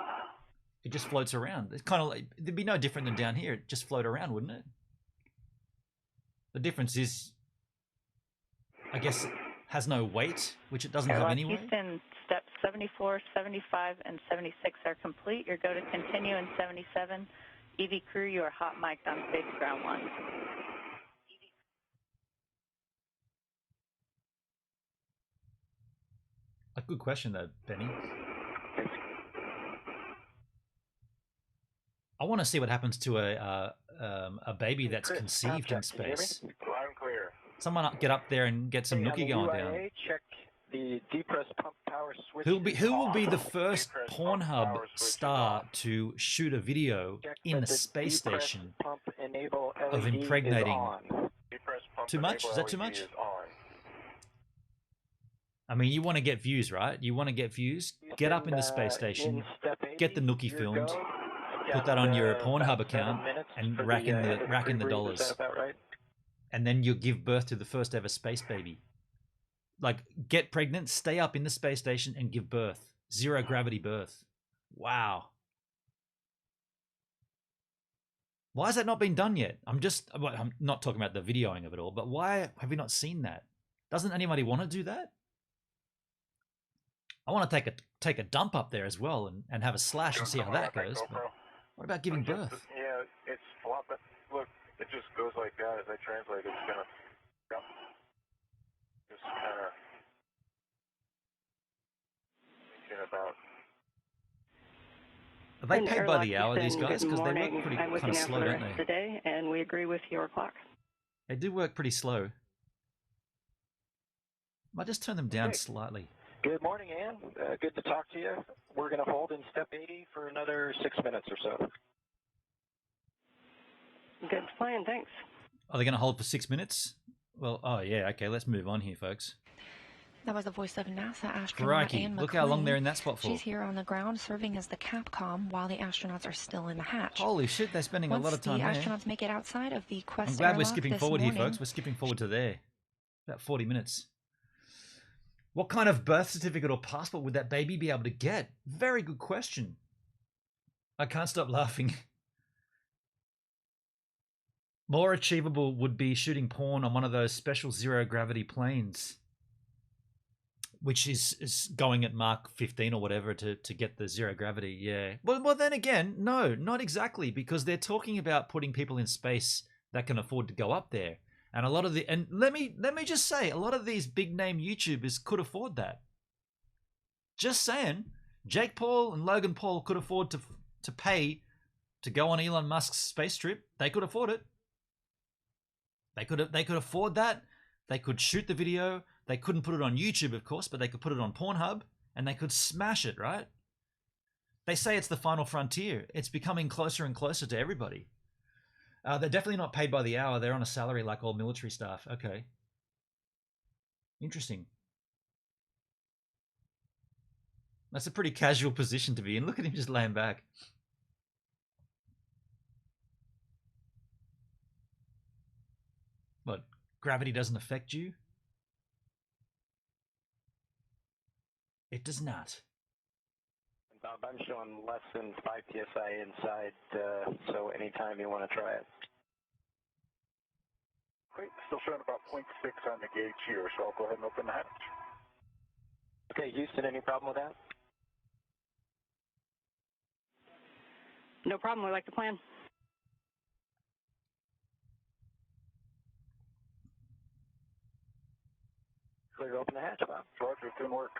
It just floats around. It's kind of like, it'd be no different than down here. It'd just float around, wouldn't it? The difference is, I guess, it has no weight, which it doesn't have anyway.
Houston, steps 74, 75, and 76 are complete. Your go to continue in 77. EV crew, you are hot mic'd on Space Ground 1.
A good question, though, Benny. I want to see what happens to a baby that's conceived in space. Someone get up there and get some nookie going down.
Check the depress pump power switch.
Who will be the first Pornhub star to shoot a video in the space station of impregnating? Too much? Is that too much? I mean, you want to get views, right? You want to get views? Get up in the space station, get the nookie filmed, put that on your Pornhub account, and rack in the dollars. And then you'll give birth to the first ever space baby. Like, get pregnant, stay up in the space station, and give birth. Zero gravity birth. Wow. Why has that not been done yet? I'm not talking about the videoing of it all, but why have we not seen that? Doesn't anybody want to do that? I want to take a dump up there as well and have a slash and see how that goes. But what about giving birth?
Yeah, it's flopping. Look, it just goes like that. As I translate, it's gonna just kind of thinking about.
Are they paid by the hour, these guys? Because they work pretty
I'm
kind of slow, don't they?
Today, and we agree with your clock.
They do work pretty slow. Might just turn them down slightly.
Good morning, Ann. Good to talk to you. We're going to hold in step 80 for another 6 minutes or so.
Good plan, thanks.
Are they going to hold for 6 minutes? Well, oh yeah, okay, let's move on here, folks.
That was the voice of NASA astronaut
Crikey,
Ann
look how long
McClain.
they're in that spot for.
She's here on the ground serving as the Capcom while the astronauts are still in the hatch.
Holy shit, they're spending a lot of time
Once
there.
the astronauts make it outside of the Quest
I'm glad we're
airlock
skipping
this
forward
morning,
here, folks. We're skipping forward to there. About 40 minutes. What kind of birth certificate or passport would that baby be able to get? Very good question. I can't stop laughing. More achievable would be shooting porn on one of those special zero-gravity planes, which is going at Mach 15 or whatever to get the zero gravity, yeah. Well, then again, no, not exactly, because they're talking about putting people in space that can afford to go up there. And a lot of let me just say, a lot of these big name YouTubers could afford that. Just saying, Jake Paul and Logan Paul could afford to pay to go on Elon Musk's space trip. They could afford it. They could afford that. They could shoot the video. They couldn't put it on YouTube, of course, but they could put it on Pornhub and they could smash it, right? They say it's the final frontier. It's becoming closer and closer to everybody. They're definitely not paid by the hour. They're on a salary like all military staff. Okay. Interesting. That's a pretty casual position to be in. Look at him just laying back. What? Gravity doesn't affect you? It does not.
Bob, I'm showing less than 5 psi inside, so anytime you want to try it.
Great. Still showing about 0.6 on the gauge here, so I'll go ahead and open the hatch.
Okay, Houston, any problem with that?
No problem, we like the plan.
Clear to open the hatch, Bob.
Roger, it can work.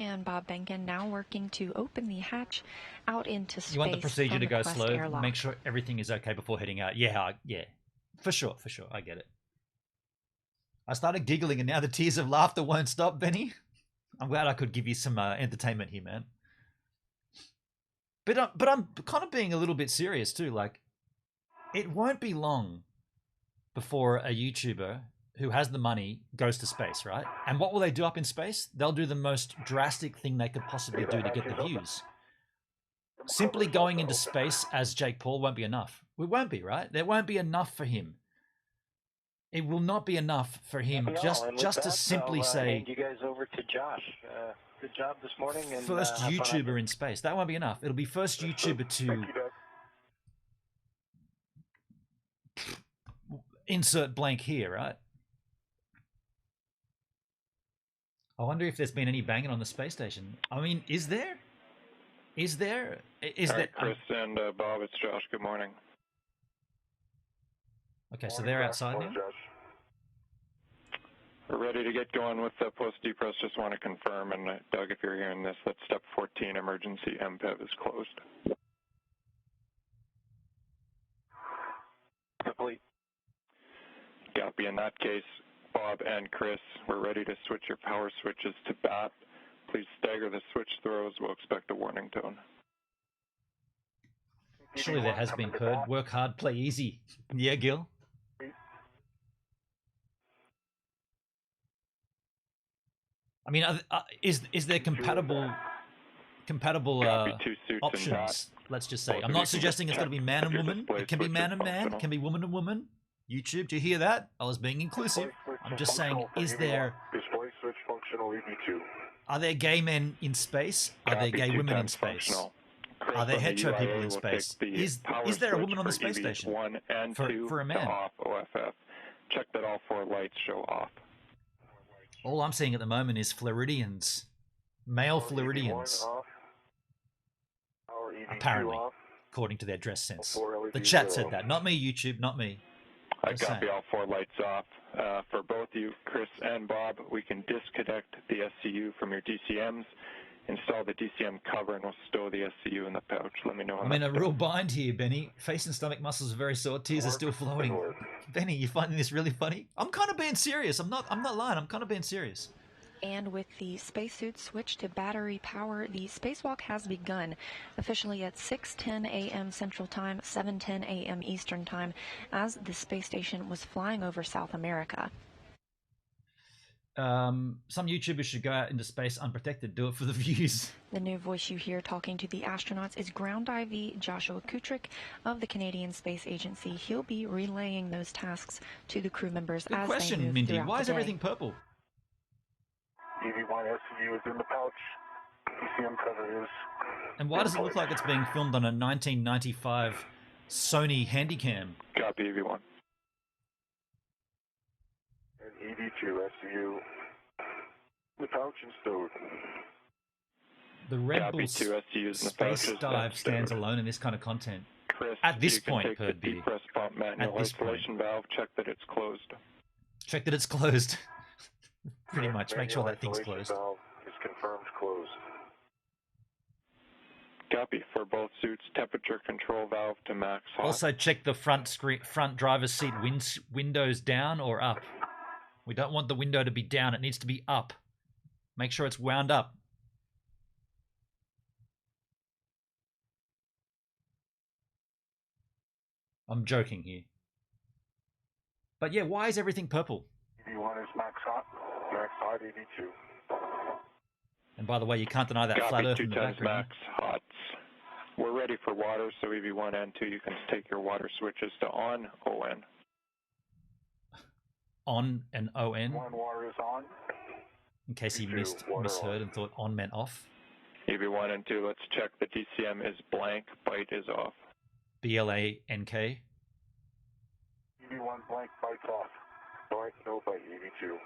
And Bob Benkin now working to open the hatch out into space.
You want the procedure to go
Quest
slow?
airlock.
Make sure everything is okay before heading out. Yeah, yeah. For sure. I get it. I started giggling and now the tears of laughter won't stop, Benny. I'm glad I could give you some entertainment here, man. But I'm kind of being a little bit serious too. Like, it won't be long before a YouTuber who has the money goes to space, right? And what will they do up in space? They'll do the most drastic thing they could possibly do to get the views. Simply going into space as Jake Paul won't be enough. It won't be, right? There won't be enough for him. It will not be enough for him just to simply say,
hand you guys over to Josh. Good job this morning. And,
first YouTuber in space. That won't be enough. It'll be first YouTuber to insert blank here, right? I wonder if there's been any banging on the space station. I mean, is there? Is there? Is there?
Chris and Bob, it's Josh. Good morning.
Okay, so they're outside now?
We're ready to get going with the post-depress. Just want to confirm, and Doug, if you're hearing this, that step 14 emergency MPEV is closed.
Complete.
Copy. In that case, Bob and Chris, we're ready to switch your power switches to BAT. Please stagger the switch throws. We'll expect a warning tone.
Surely there has been code. Work hard, play easy. Yeah, Gil? I mean, is there compatible options? Let's just say. I'm not suggesting it's got to be man and woman. It can be man and man. It can be woman and woman. YouTube, do you hear that? I was being inclusive. I'm just saying, is there...
Display switch functional EV2.
Are there gay men in space? Are there gay women in space? Are there hetero people in space? Is there a woman on the space station for a man?
Off OFF. Check that all 4 lights show off.
All I'm seeing at the moment is Floridians. Male Floridians. Apparently, according to their dress sense. The chat said that. Not me, YouTube, not me.
I copy all 4 lights off. For both you, Chris and Bob, we can disconnect the SCU from your DCMs, install the DCM cover, and we'll stow the SCU in the pouch. Let me know.
I'm in a real bind here, Benny. Face and stomach muscles are very sore. Tears are still flowing. Benny, you finding this really funny? I'm kind of being serious. I'm not lying. I'm kind of being serious.
And with the spacesuit switched to battery power, the spacewalk has begun, officially at 6:10 a.m. Central Time, 7:10 a.m. Eastern Time, as the space station was flying over South America.
Some YouTubers should go out into space unprotected. Do it for the views.
The new voice you hear talking to the astronauts is Ground IV Joshua Kutrick of the Canadian Space Agency. He'll be relaying those tasks to the crew members
Good
as
question,
they move
Mindy.
throughout
Why
the
is
day.
everything purple?
EV1 SCU is in the pouch. DCM cover is...
And why does it look like it's being filmed on a 1995 Sony Handycam?
Copy, EV1.
And EV2 SCU. The pouch and stowed.
The Red
Copy,
Bull
2 SCUs in the
space
pouches,
dive
that's
stands
stowed.
alone in this kind of content.
Chris,
At this
you can
point,
take the
Perd B.
depress pump manual
At this
isolation valve, check that it's closed.
Check that it's closed. Pretty much. Make sure
Manual
that thing's
isolation
closed.
valve is confirmed closed.
Copy, for both suits, temperature control valve to max hot.
Also, check the front driver's seat windows down or up. We don't want the window to be down. It needs to be up. Make sure it's wound up. I'm joking here. But yeah, why is everything purple?
EV1 is max hot EV2.
And by the way, you can't deny that
Copy,
flat Earth
2
in the
times
background.
max hots. We're ready for water, so EV1 and 2, you can take your water switches to on, ON.
On and ON,
One water is on.
in case you
EV2, water
misheard
on.
and thought on meant off.
EV1 and 2, let's check the DCM is blank, bite is off.
BLANK.
EV1 blank bites off. Bite, no bite, EV2.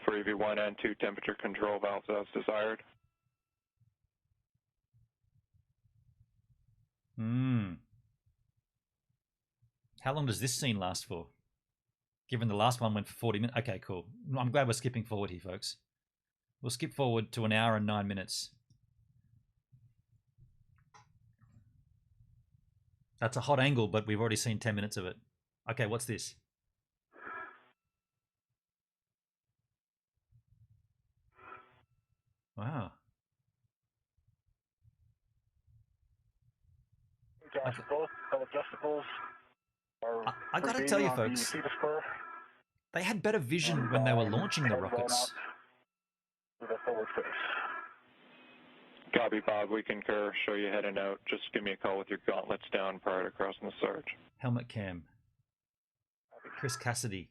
For EV1 and 2, temperature control valves as desired.
How long does this scene last for? Given the last one went for 40 minutes. Okay, cool. I'm glad we're skipping forward here, folks. We'll skip forward to 1 hour and 9 minutes. That's a hot angle, but we've already seen 10 minutes of it. Okay, what's this? Wow.
Both adjustables are...
I gotta tell you, folks, they had better vision when they were launching the rockets.
With a forward face.
Copy, Bob, we concur. Show you heading out. Just give me a call with your gauntlets down prior to crossing the surge.
Helmet cam. Chris Cassidy.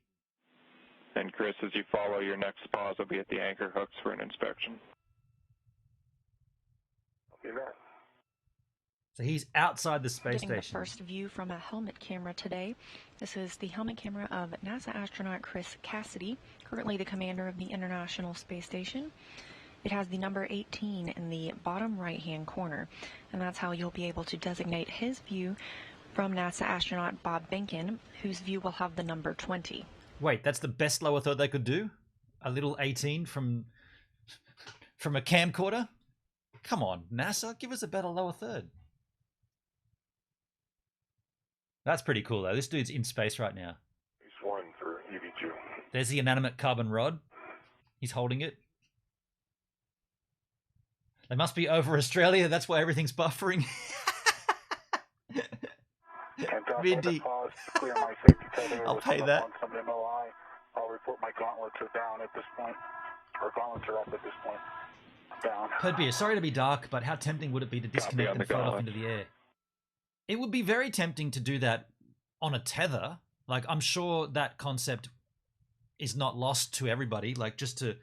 And Chris, as you follow, your next pause will be at the anchor hooks for an inspection.
Copy that.
So he's outside the space
Getting
station.
the first view from a helmet camera today. This is the helmet camera of NASA astronaut Chris Cassidy, currently the commander of the International Space Station. It has the number 18 in the bottom right-hand corner, and that's how you'll be able to designate his view from NASA astronaut Bob Behnken, whose view will have the number 20.
Wait, that's the best lower third they could do? A little 18 from a camcorder? Come on, NASA, give us a better lower third. That's pretty cool, though. This dude's in space right now.
He's one for EV2.
There's the inanimate carbon rod. He's holding it. They must be over Australia. That's why everything's buffering. Mindy.
Pause to clear my safety tether.
I'll pay that.
On some MOI. I'll report my gauntlets are down at this point. Or gauntlets are up at this point. Down.
Perdbeer, sorry to be dark, but how tempting would it be to disconnect
on
and
the
float off
gauntlet.
into the air? It would be very tempting to do that on a tether. Like, I'm sure that concept is not lost to everybody. Like, just to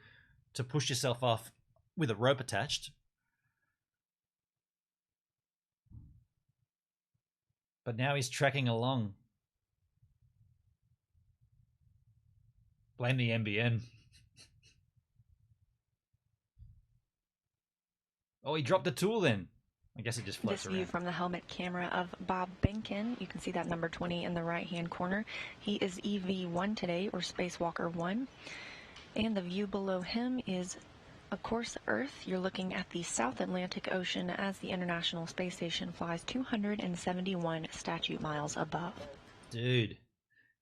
push yourself off with a rope attached. But now he's trekking along. Blame the NBN. Oh, he dropped the tool then. I guess it just floats
This view
around.
from the helmet camera of Bob Behnken, you can see that number 20 in the right-hand corner. He is EV1 today, or Spacewalker 1. And the view below him is, of course, Earth. You're looking at the South Atlantic Ocean as the International Space Station flies 271 statute miles above.
Dude.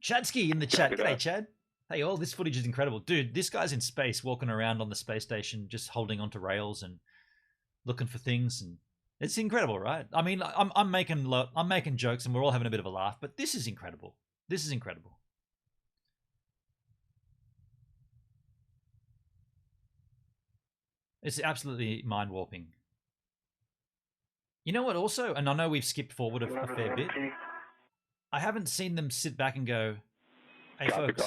Chadsky in the chat.
Copy
G'day,
that.
Chad. Hey, all this footage is incredible. Dude, this guy's in space walking around on the space station just holding onto rails and looking for things, and it's incredible, right? I mean, I'm making jokes and we're all having a bit of a laugh, but this is incredible. This is incredible. It's absolutely mind-warping. You know what also, and I know we've skipped forward a fair bit, I haven't seen them sit back and go, hey folks,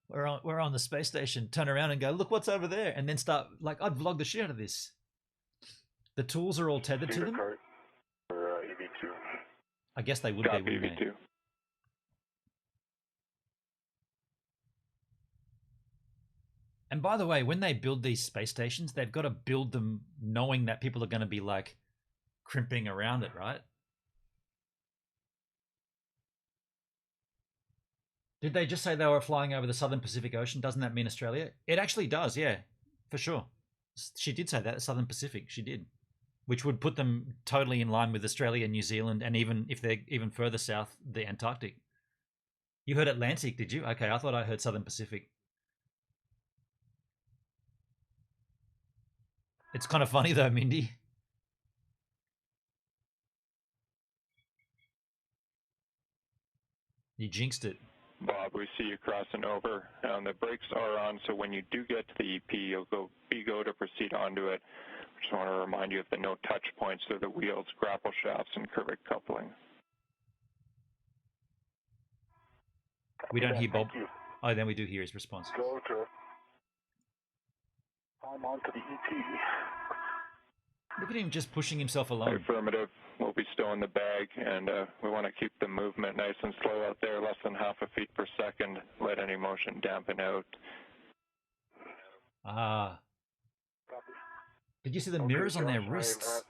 we're on the space station, turn around and go, look what's over there, and then start, like, I'd vlog the shit out of this. The tools are all tethered to them. I guess they would be, wouldn't they? And by the way, when they build these space stations, they've got to build them knowing that people are going to be like crimping around it, right? Did they just say they were flying over the Southern Pacific Ocean? Doesn't that mean Australia? It actually does, yeah, for sure. She did say that, Southern Pacific, she did. Which would put them totally in line with Australia, New Zealand, and even if they're even further south, the Antarctic. You heard Atlantic, did you? Okay, I thought I heard Southern Pacific. It's kind of funny though, Mindy. You jinxed it.
Bob, we see you crossing over. The brakes are on, so when you do get to the EP, you'll be go to proceed onto it. Just want to remind you of the no touch points of the wheels, grapple shafts, and curvic coupling.
We don't hear Bob. Oh, then we do hear his response.
Go to. I'm on to the EP.
Look at him just pushing himself along.
Affirmative. We'll be stowing the bag, and we want to keep the movement nice and slow out there, less than half a feet per second. Let any motion dampen out.
Ah. Did you see the mirrors on their wrists?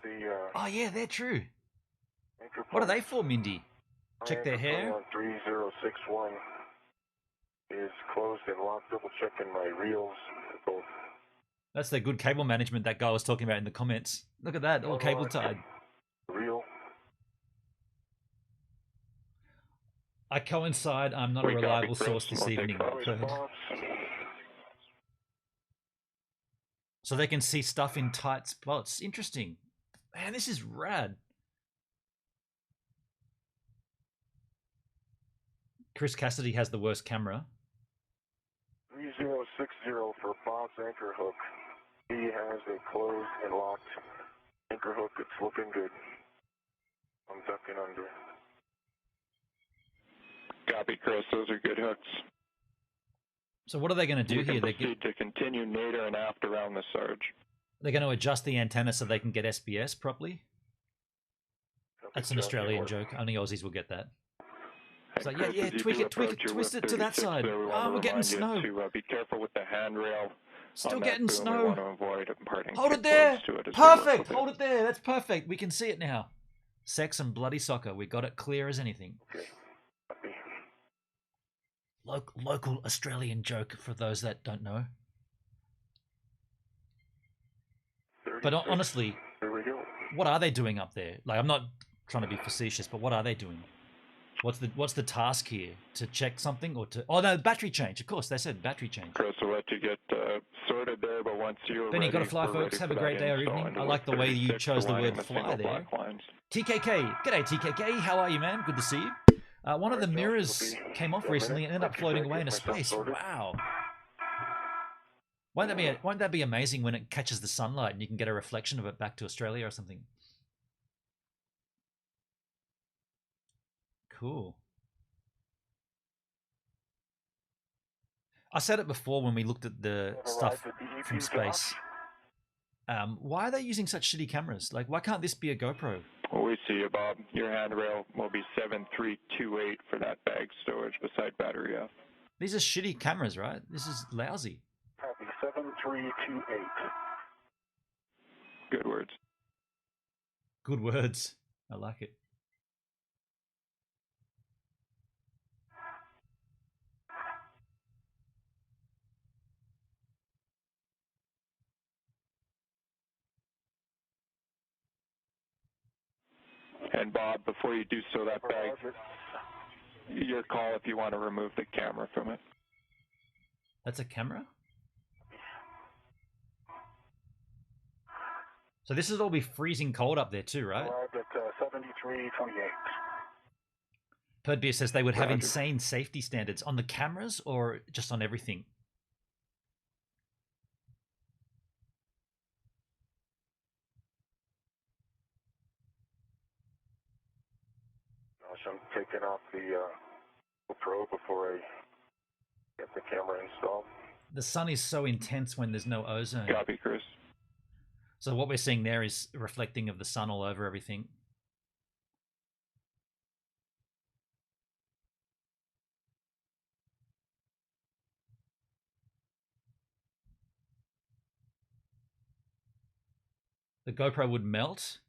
Oh yeah, they're true. What are they for, Mindy? Check their hair?
3061 is closed and locked. Double checking my reels. Both.
That's the good cable management that guy was talking about in the comments. Look at that, all cable tied.
Reel.
I coincide. I'm not a reliable source this evening. So they can see stuff in tight spots. Interesting. Man, this is rad. Chris Cassidy has the worst camera.
3060 for Bob's anchor hook. He has a closed and locked anchor hook. It's looking good. I'm ducking under.
Copy, Chris. Those are good hooks.
So what are they going to do here?
They proceed to continue nadir and aft around the surge.
They're going to adjust the antenna so they can get SBS properly? That's an Australian joke. Only Aussies will get that. It's like, yeah, tweak it, twist it to that side. Oh, we're getting snow.
To, be careful with the handrail.
Still getting snow.
Want to avoid imparting
Hold it there.
It
perfect. Hold it there. That's perfect. We can see it now. Sex and bloody soccer. We got it clear as anything.
Okay.
Local Australian joke for those that don't know. But honestly, what are they doing up there? Like, I'm not trying to be facetious, but what are they doing? What's the task here? To check something or to... Oh, no, battery change. Of course, they said battery change.
Chris, we'll let you get sorted there, but once you're
Benny,
ready...
got to fly, folks. Have a great day or evening. I like the way you chose the word fly there. TKK. G'day, TKK. How are you, man? Good to see you. One of the mirrors came off recently and ended up floating away into space. Wow. Won't that be amazing when it catches the sunlight and you can get a reflection of it back to Australia or something? Cool. I said it before when we looked at the stuff from space. Why are they using such shitty cameras? Like, why can't this be a GoPro?
Well, we see you, Bob. Your handrail will be 7328 for that bag storage beside battery F.
These are shitty cameras, right? This is lousy.
Copy, 7328.
Good words.
Good words. I like it.
And Bob, before you do so, that bag, your call if you want to remove the camera from it.
That's a camera? So this is all be freezing cold up there too, right?
Arrived at 7328.
Perdbeer says they would have insane safety standards on the cameras or just on everything.
I'm taking off the GoPro before I get the camera installed.
The sun is so intense when there's no ozone.
Copy, Chris.
So what we're seeing there is reflecting of the sun all over everything. The GoPro would melt.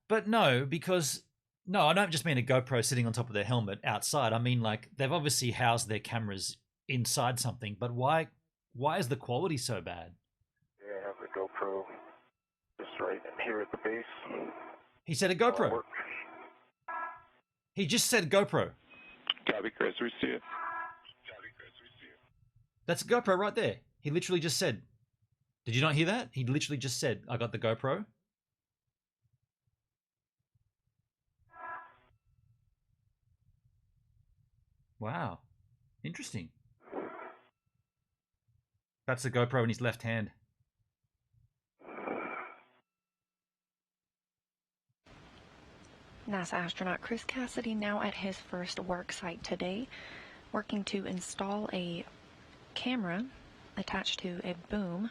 But no, because... No, I don't just mean a GoPro sitting on top of their helmet outside. I mean, like, they've obviously housed their cameras inside something. But why is the quality so bad?
Yeah, I have the GoPro just right here at the base.
He said a GoPro. He just said GoPro.
Copy, Chris. We see it.
That's a GoPro right there. He literally just said. Did you not hear that? He literally just said, I got the GoPro. Wow. Interesting. That's the GoPro in his left hand.
NASA astronaut Chris Cassidy now at his first work site today, working to install a camera attached to a boom.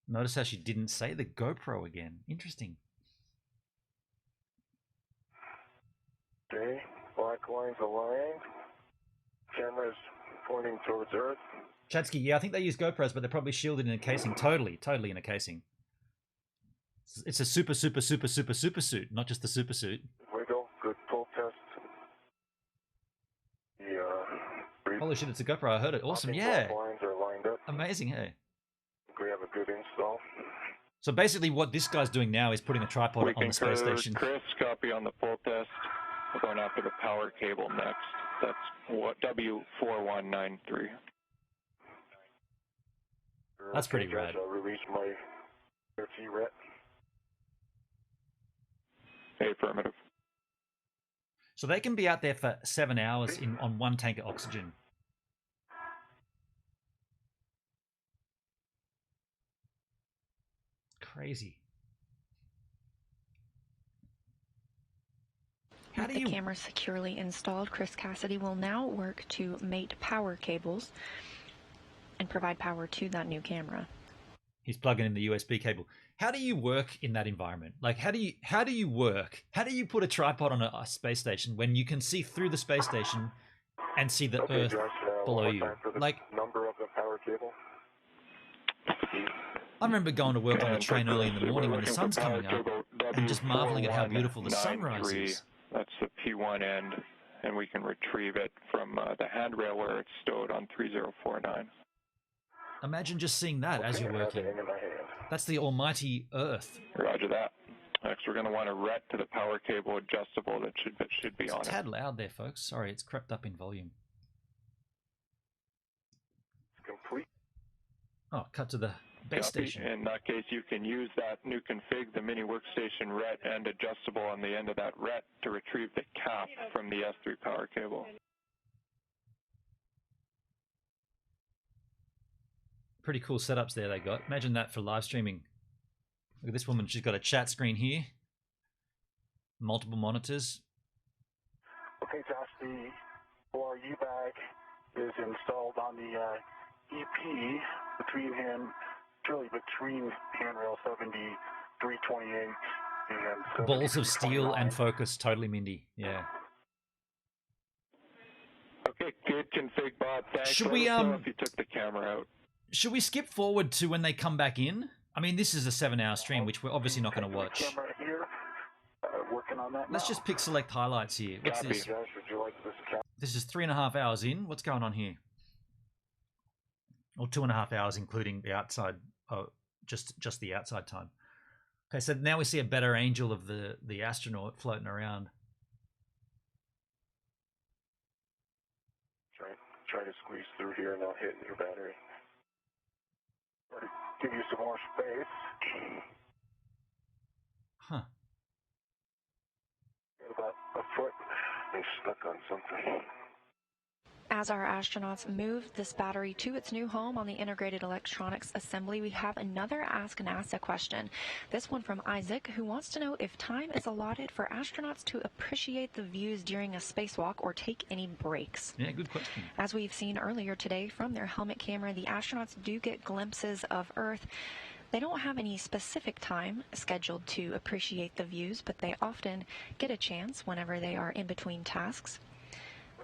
Notice how she didn't say the GoPro again. Interesting.
Okay, black lines aligned. Camera's pointing towards Earth.
Chadsky, yeah, I think they use GoPros, but they're probably shielded in a casing. Totally in a casing. It's a super suit, not just the super suit.
Wiggle, good pull test.
Holy shit, it's a GoPro. I heard it. Awesome, yeah.
Lines are lined up.
Amazing, hey.
We have a good install.
So basically what this guy's doing now is putting a tripod on the space station.
Chris, copy on the pull test. We're going after the power cable next. That's what W4193.
That's pretty rad.
I'll release my ret.
Affirmative.
So they can be out there for 7 hours on one tank of oxygen. Crazy.
With the camera securely installed, Chris Cassidy will now work to mate power cables and provide power to that new camera.
He's plugging in the USB cable. How do you work in that environment? Like, how do you work? How do you put a tripod on a space station when you can see through the space station and see the Earth below you? Like,
number of the power cable.
I remember going to work on a train early in the morning when the sun's coming up and just marveling at how beautiful the sunrise is.
That's the P1 end, and we can retrieve it from the handrail where it's stowed on 3049.
Imagine just seeing that as you're working. That's the almighty Earth.
Roger that. Next, we're going to want a ret to the power cable adjustable that should be on it.
It's a tad loud there, folks. Sorry, it's crept up in volume.
Complete.
Oh, cut to the base station.
In that case, you can use that new config, the mini workstation ret and adjustable on the end of that ret to retrieve the cap from the S3 power cable.
Pretty cool setups there they got. Imagine that for live streaming. Look at this woman. She's got a chat screen here. Multiple monitors.
Okay, Josh, the ORU bag is installed on the EP between handrail 7328 and
balls of steel and focus. Totally Mindy. Yeah.
Okay, good config, Bob. Thanks.
Should we
if you took the camera out.
Should we skip forward to when they come back in? I mean, this is a 7-hour stream, which we're obviously not going to watch. Let's just pick select highlights here. What's this? This is 3.5 hours in. What's going on here? Or 2.5 hours, including the outside. Oh, just the outside time. Okay, so now we see a better angel of the astronaut floating around.
try to squeeze through here and not hit your battery. Or to give you some more space.
Huh.
Got about a foot. They stuck on something.
As our astronauts move this battery to its new home on the Integrated Electronics Assembly, we have another Ask NASA question. This one from Isaac, who wants to know if time is allotted for astronauts to appreciate the views during a spacewalk or take any breaks.
Yeah, good question.
As we've seen earlier today from their helmet camera, the astronauts do get glimpses of Earth. They don't have any specific time scheduled to appreciate the views, but they often get a chance whenever they are in between tasks.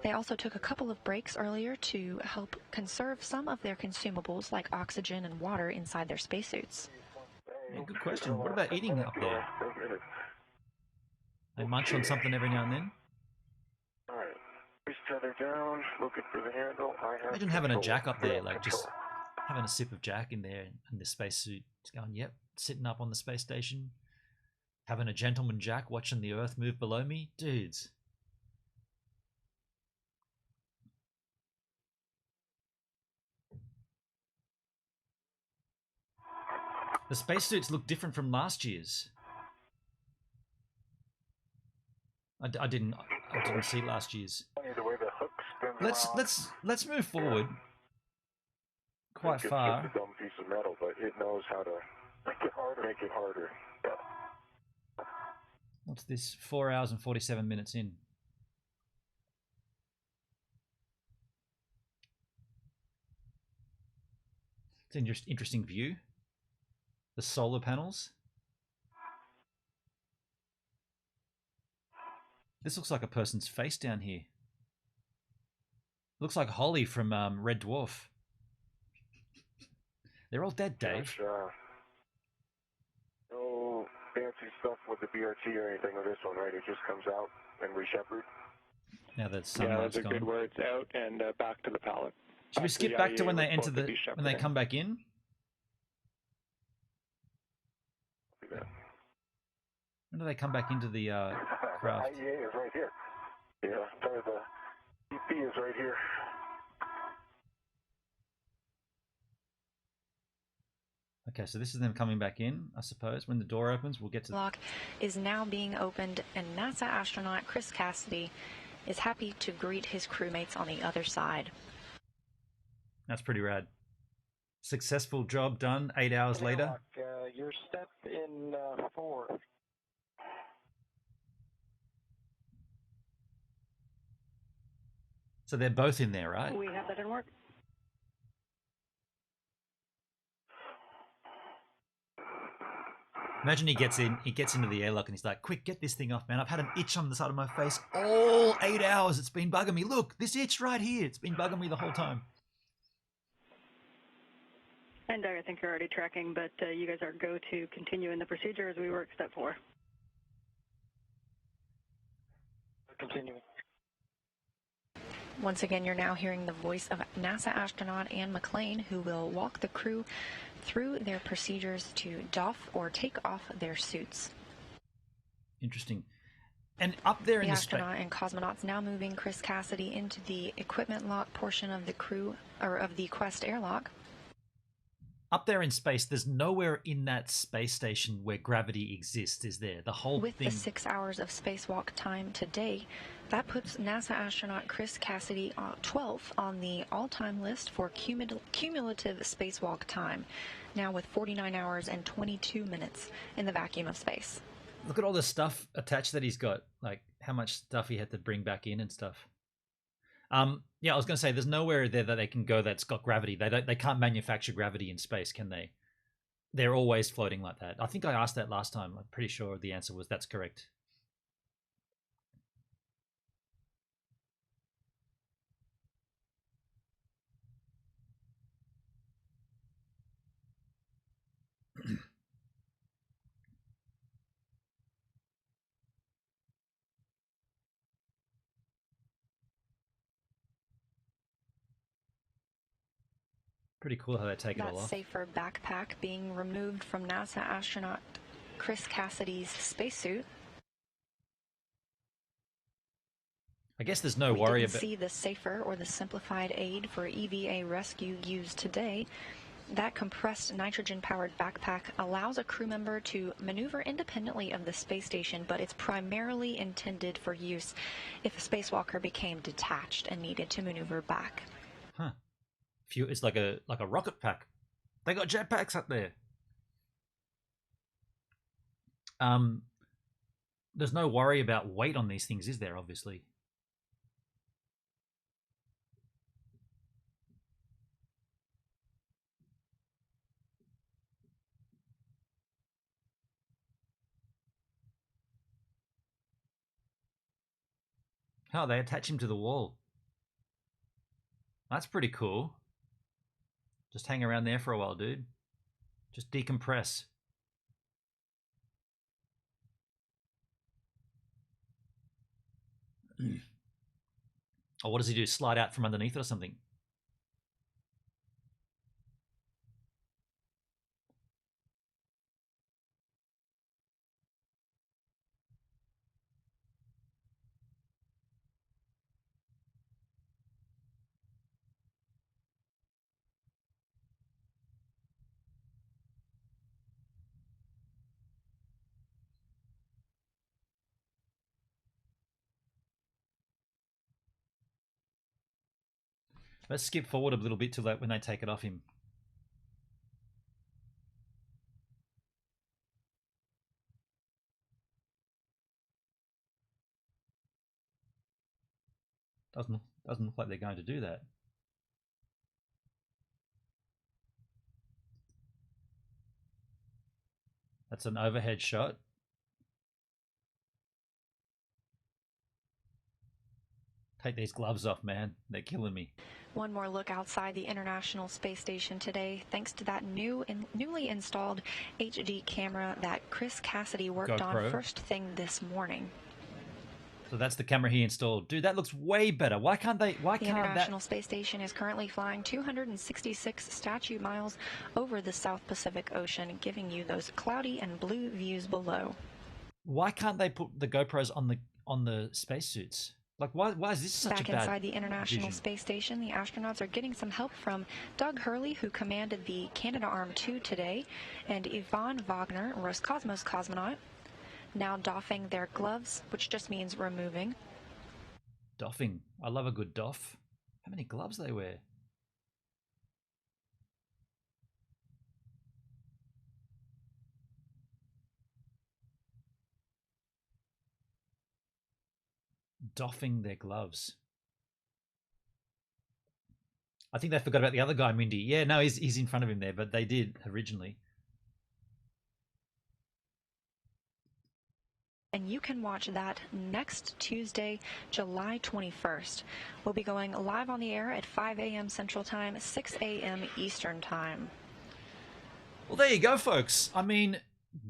They also took a couple of breaks earlier to help conserve some of their consumables like oxygen and water inside their spacesuits.
Yeah, good question. What about eating up there? They munch on something every now and then?
Alright. Please tether down, looking for the handle.
Imagine having a jack up there, like just having a sip of jack in there in the spacesuit. Just going, yep, sitting up on the space station, having a gentleman jack, watching the Earth move below me. Dudes. The spacesuits look different from last year's. I didn't see last year's.
The way the hook spins
Let's move forward quite far.
It's a dumb piece of metal, but it knows how to make it harder.
What's this? 4 hours and 47 minutes in. It's an interesting view. The solar panels. This looks like a person's face down here. Looks like Holly from Red Dwarf. They're all dead, Dave.
Gosh, no fancy stuff with the BRT or anything with this one, right? It just comes out and reshepherd.
Now that
Yeah,
sunlight's
those are
gone.
good words. Out and back to the pallet.
Should we skip back to when they enter the when they come back in? When do they come back into the craft?
IEA is right here. Yeah, sorry, the EP is right here.
Okay, so this is them coming back in, I suppose. When the door opens, we'll get to...
Lock is now being opened, and NASA astronaut Chris Cassidy is happy to greet his crewmates on the other side.
That's pretty rad. Successful job done 8 hours later.
Your step in 4.
So they're both in there, right?
We have that in work.
Imagine he gets into the airlock and he's like, quick, get this thing off, man. I've had an itch on the side of my face all 8 hours. It's been bugging me. Look, this itch right here. It's been bugging me the whole time.
And I think you're already tracking, but you guys are go to continue in the procedure as we work step 4.
Continuing.
Once again, you're now hearing the voice of NASA astronaut Ann McClain, who will walk the crew through their procedures to doff or take off their suits.
Interesting. And up there in
the
the
astronaut and cosmonauts now moving Chris Cassidy into the equipment lock portion of the crew, or of the Quest airlock.
Up there in space, there's nowhere in that space station where gravity exists, is there? The whole
With
thing...
the 6 hours of spacewalk time today, that puts NASA astronaut Chris Cassidy 12th on the all-time list for cumulative spacewalk time, now with 49 hours and 22 minutes in the vacuum of space.
Look at all the stuff attached that he's got, like how much stuff he had to bring back in and stuff. Yeah, I was going to say, there's nowhere there that they can go that's got gravity. They can't manufacture gravity in space, can they? They're always floating like that. I think I asked that last time. I'm pretty sure the answer was that's correct. Pretty cool how they take it all
That
off.
safer backpack being removed from NASA astronaut Chris Cassidy's spacesuit.
I guess there's no
we
worry
didn't
about...
see the safer or the simplified aid for EVA rescue used today. That compressed nitrogen-powered backpack allows a crew member to maneuver independently of the space station, but it's primarily intended for use if a spacewalker became detached and needed to maneuver back.
Huh. It's like a rocket pack. They got jetpacks up there. There's no worry about weight on these things, is there, obviously? Oh, they attach him to the wall. That's pretty cool. Just hang around there for a while, dude. Just decompress. Oh, what does he do? Slide out from underneath it or something? Let's skip forward a little bit to when they take it off him. Doesn't look like they're going to do that. That's an overhead shot. Take these gloves off, man. They're killing me.
One more look outside the International Space Station today, thanks to that newly installed HD camera that Chris Cassidy worked on first thing this morning.
So that's the camera he installed. Dude, that looks way better. Why can't they? Why can't that?
The International Space Station is currently flying 266 statute miles over the South Pacific Ocean, giving you those cloudy and blue views below.
Why can't they put the GoPros on the spacesuits? Like, why is this such a bad
Back inside the International
vision?
Space Station, the astronauts are getting some help from Doug Hurley, who commanded the Canadarm2 today, and Yvonne Wagner, Roscosmos cosmonaut, now doffing their gloves, which just means removing.
Doffing. I love a good doff. How many gloves they wear? Doffing their gloves. I think they forgot about the other guy, Mindy. Yeah, no, he's in front of him there, but they did originally.
And you can watch that next Tuesday, July 21st. We'll be going live on the air at 5 a.m. Central Time, 6 a.m. Eastern Time.
Well, there you go, folks. I mean,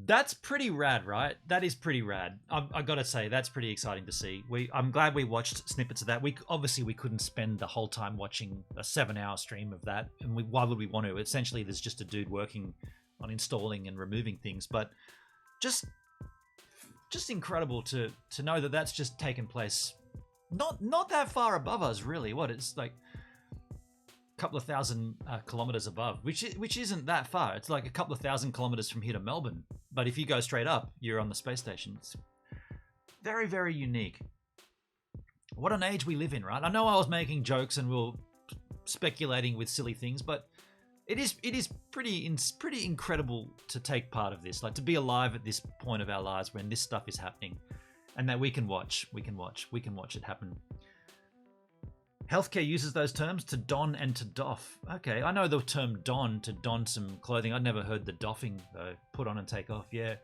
that's pretty rad, right? That is pretty rad. I got to say, that's pretty exciting to see. I'm glad we watched snippets of that. We couldn't spend the whole time watching a 7-hour stream of that. And why would we want to? Essentially, there's just a dude working on installing and removing things. But just incredible to know that that's just taken place not that far above us, really. What, it's like a couple of thousand kilometers above, which isn't that far. It's like a couple of thousand kilometers from here to Melbourne, but if you go straight up, you're on the space station. It's very, very unique. What an age we live in, right? I know I was making jokes and we were speculating with silly things, but it is pretty incredible to take part of this, like to be alive at this point of our lives when this stuff is happening, and that we can watch it happen. Healthcare uses those terms to don and to doff. Okay, I know the term don, to don some clothing. I'd never heard the doffing though. Put on and take off. Yeah.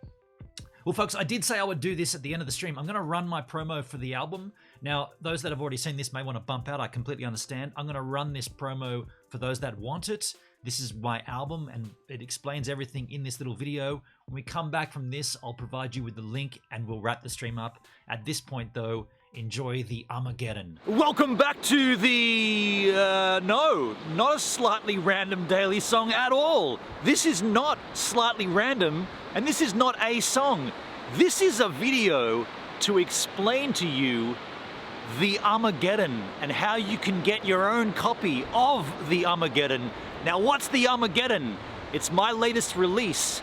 Well, folks, I did say I would do this at the end of the stream. I'm going to run my promo for the album. Now, those that have already seen this may want to bump out. I completely understand. I'm going to run this promo for those that want it. This is my album, and it explains everything in this little video. When we come back from this, I'll provide you with the link, and we'll wrap the stream up. At this point, though, enjoy the Armageddon. Welcome back to the... no, not a slightly random daily song at all. This is not slightly random, and this is not a song. This is a video to explain to you The Armageddon, and how you can get your own copy of The Armageddon. Now, what's The Armageddon? It's my latest release.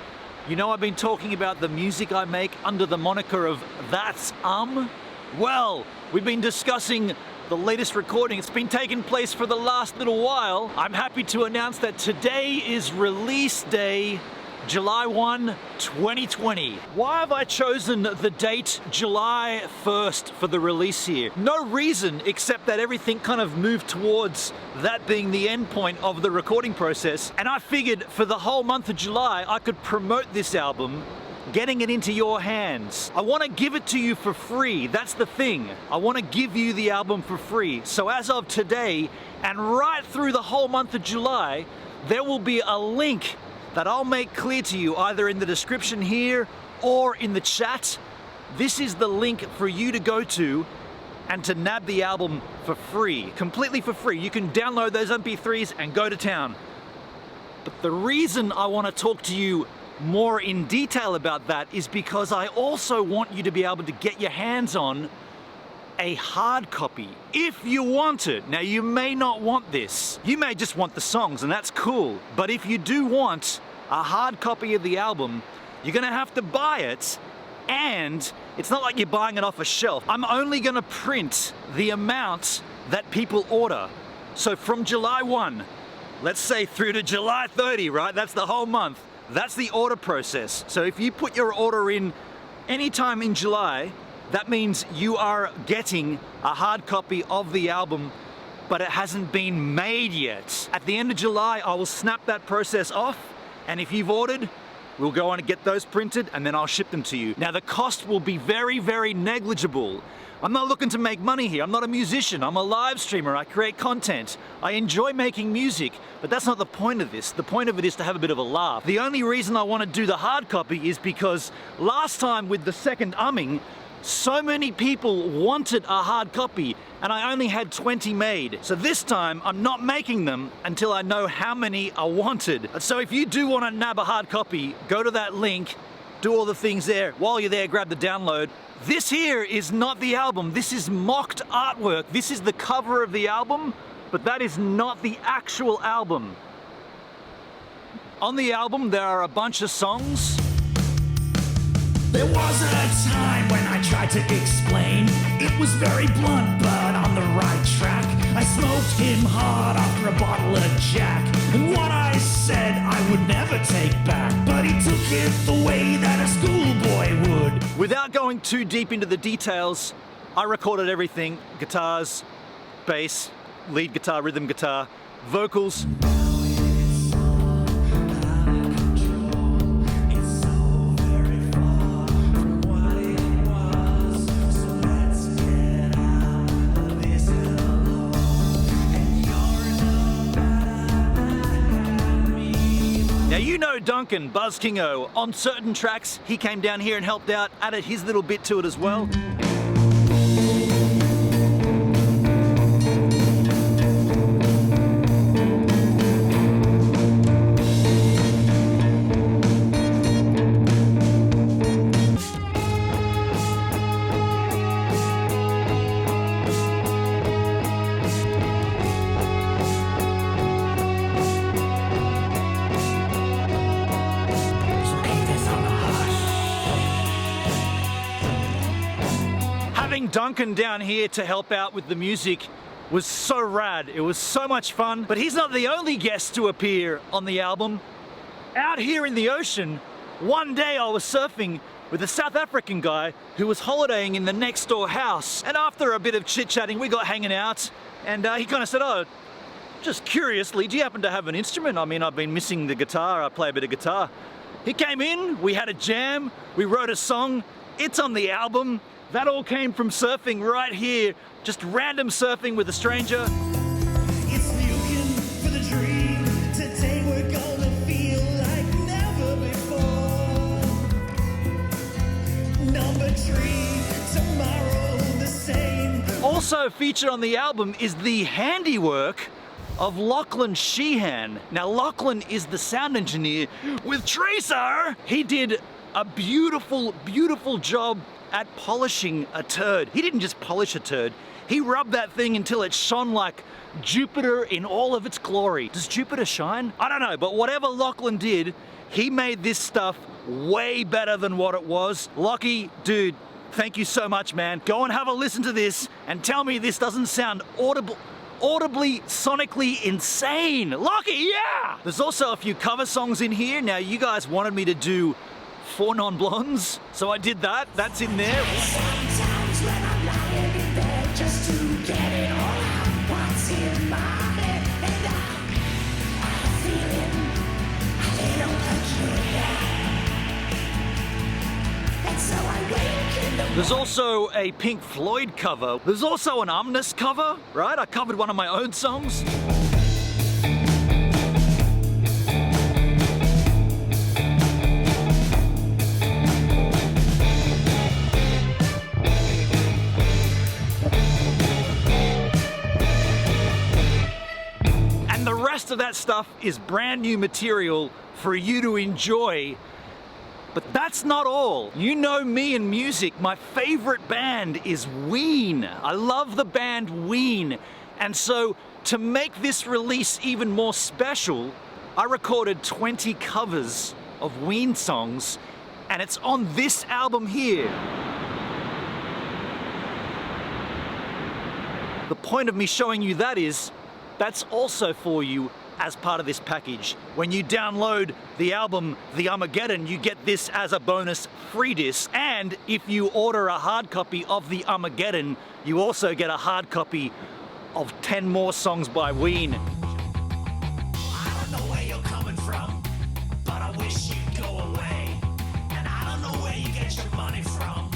You know, I've been talking about the music I make under the moniker of That's Well, we've been discussing the latest recording. It's been taking place for the last little while. I'm happy to announce that today is release day, July 1, 2020. Why have I chosen the date July 1st for the release here? No reason except that everything kind of moved towards that being the end point of the recording process. And I figured for the whole month of July, I could promote this album, getting it into your hands. I want to give it to you for free. That's the thing. I want to give you the album for free. So as of today, and right through the whole month of July, there will be a link that I'll make clear to you either in the description here or in the chat. This is the link for you to go to and to nab the album for free, completely for free. You can download those MP3s and go to town. But the reason I want to talk to you more in detail about that is because I also want you to be able to get your hands on a hard copy if you want it. Now, you may not want this. You may just want the songs, and that's cool. But if you do want a hard copy of the album, you're gonna have to buy it, and it's not like you're buying it off a shelf. I'm only gonna print the amount that people order. So from July 1, let's say through to July 30, right? That's the whole month. That's the order process. So if you put your order in anytime in July, that means you are getting a hard copy of the album, but it hasn't been made yet. At the end of July, I will snap that process off, and if you've ordered, we'll go on and get those printed, and then I'll ship them to you. Now, the cost will be very, very negligible. I'm not looking to make money here. I'm not a musician. I'm a live streamer. I create content. I enjoy making music, but that's not the point of this. The point of it is to have a bit of a laugh. The only reason I want to do the hard copy is because last time with the second umming, so many people wanted a hard copy, and I only had 20 made. So this time, I'm not making them until I know how many are wanted. So if you do want to nab a hard copy, go to that link, do all the things there. While you're there, grab the download. This here is not the album. This is mocked artwork. This is the cover of the album, but that is not the actual album. On the album, there are a bunch of songs.
There was a time when I tried to explain. It was very blunt, but on the right track. I smoked him hard after a bottle of Jack. And what I said I would never take back. But he took it the way that a schoolboy would.
Without going too deep into the details, I recorded everything. Guitars, bass, lead guitar, rhythm guitar, vocals. Now, you know Duncan, Buzz Kingo. On certain tracks, he came down here and helped out, added his little bit to it as well. Having Duncan down here to help out with the music was so rad. It was so much fun. But he's not the only guest to appear on the album. Out here in the ocean, one day I was surfing with a South African guy who was holidaying in the next door house. And after a bit of chit-chatting, we got hanging out, and he kind of said, "Oh, just curiously, do you happen to have an instrument? I mean, I've been missing the guitar. I play a bit of guitar." He came in, we had a jam, we wrote a song. It's on the album. That all came from surfing right here, just random surfing with a stranger.
It's looking for the dream. Today we're gonna feel like never before. Number 3, tomorrow the same.
Also featured on the album is the handiwork of Lachlan Sheehan. Now, Lachlan is the sound engineer with Tracer. He did a beautiful, beautiful job at polishing a turd. He didn't just polish a turd,
He rubbed that thing until it shone like Jupiter in all of its glory. Does Jupiter shine? I don't know, but whatever Lachlan did, he made this stuff way better than what it was. Lockie, dude, thank you so much, man. Go and have a listen to this and tell me this doesn't sound audibly, sonically insane. Lockie, yeah! There's also a few cover songs in here. Now, you guys wanted me to do 4 Non-Blondes, so I did that. That's in there.
Sometimes when I'm lying in bed just to get it all out, what's in my head, and I'm feeling a little peculiar. And so I wake in the
There's also a Pink Floyd cover. There's also an Omnis cover, right? I covered one of my own songs. And the rest of that stuff is brand new material for you to enjoy. But that's not all. You know me and music. My favorite band is Ween. I love the band Ween. And so to make this release even more special, I recorded 20 covers of Ween songs, and it's on this album here. The point of me showing you that is, that's also for you as part of this package. When you download the album, The Armageddon, you get this as a bonus free disc. And if you order a hard copy of The Armageddon, you also get a hard copy of 10 more songs by Ween.
I don't know where you're coming from, but I wish you'd go away. And I don't know where you get your money from,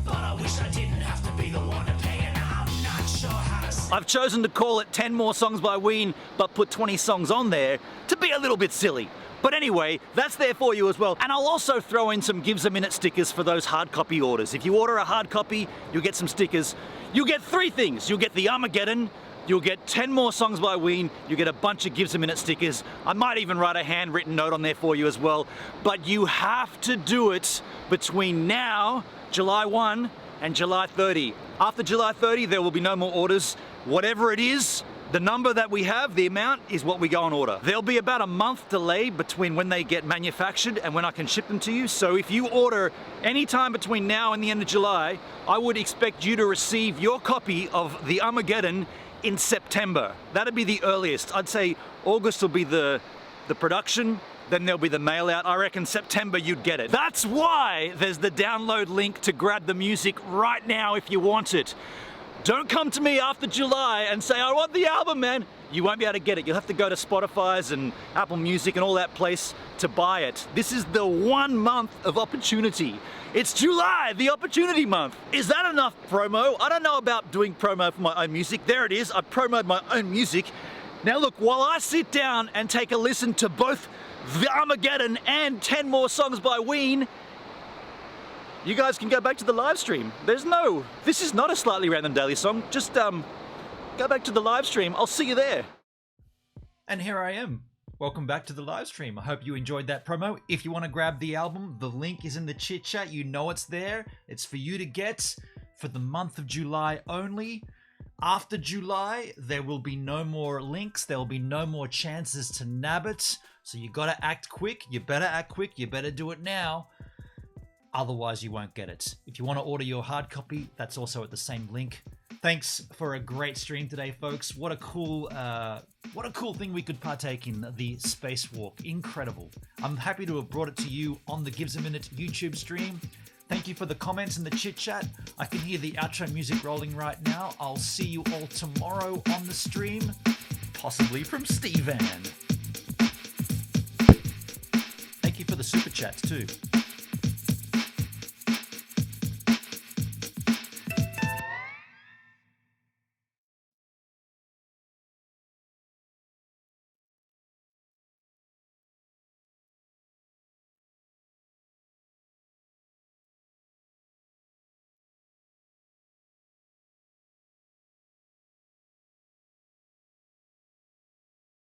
but I wish I didn't have to be the one to pay, and I'm not sure how to say.
I've chosen to call it 10 more songs by Ween, but put 20 songs on there to be a little bit silly. But anyway, that's there for you as well. And I'll also throw in some Gives a Minute stickers for those hard copy orders. If you order a hard copy, you'll get some stickers. You'll get 3 things. You'll get the Armageddon, you'll get 10 more songs by Ween, you get a bunch of Gives a Minute stickers. I might even write a handwritten note on there for you as well. But you have to do it between now, July 1, and July 30. After July 30, there will be no more orders. Whatever it is, the number that we have, the amount, is what we go on order. There'll be about a month delay between when they get manufactured and when I can ship them to you. So if you order any time between now and the end of July, I would expect you to receive your copy of The Armageddon in September. That'd be the earliest. I'd say August will be the production, then there'll be the mail out. I reckon September you'd get it. That's why there's the download link to grab the music right now if you want it. Don't come to me after July and say, I want the album, man. You won't be able to get it. You'll have to go to Spotify's and Apple Music and all that place to buy it. This is the 1 month of opportunity. It's July, the opportunity month. Is that enough promo? I don't know about doing promo for my own music. There it is. I promoted my own music. Now look, while I sit down and take a listen to both The Armageddon and 10 more songs by Ween, you guys can go back to the live stream. This is not a Slightly Random Daily Song. Just go back to the live stream. I'll see you there.
And here I am. Welcome back to the live stream. I hope you enjoyed that promo. If you want to grab the album, the link is in the chit chat. You know it's there. It's for you to get for the month of July only. After July, there will be no more links. There will be no more chances to nab it. So you got to act quick. You better act quick. You better do it now. Otherwise, you won't get it. If you want to order your hard copy, that's also at the same link. Thanks for a great stream today, folks. What a cool thing we could partake in, the Spacewalk. Incredible. I'm happy to have brought it to you on the Gives a Minute YouTube stream. Thank you for the comments and the chit chat. I can hear the outro music rolling right now. I'll see you all tomorrow on the stream, possibly from Stevan. Thank you for the super chats too.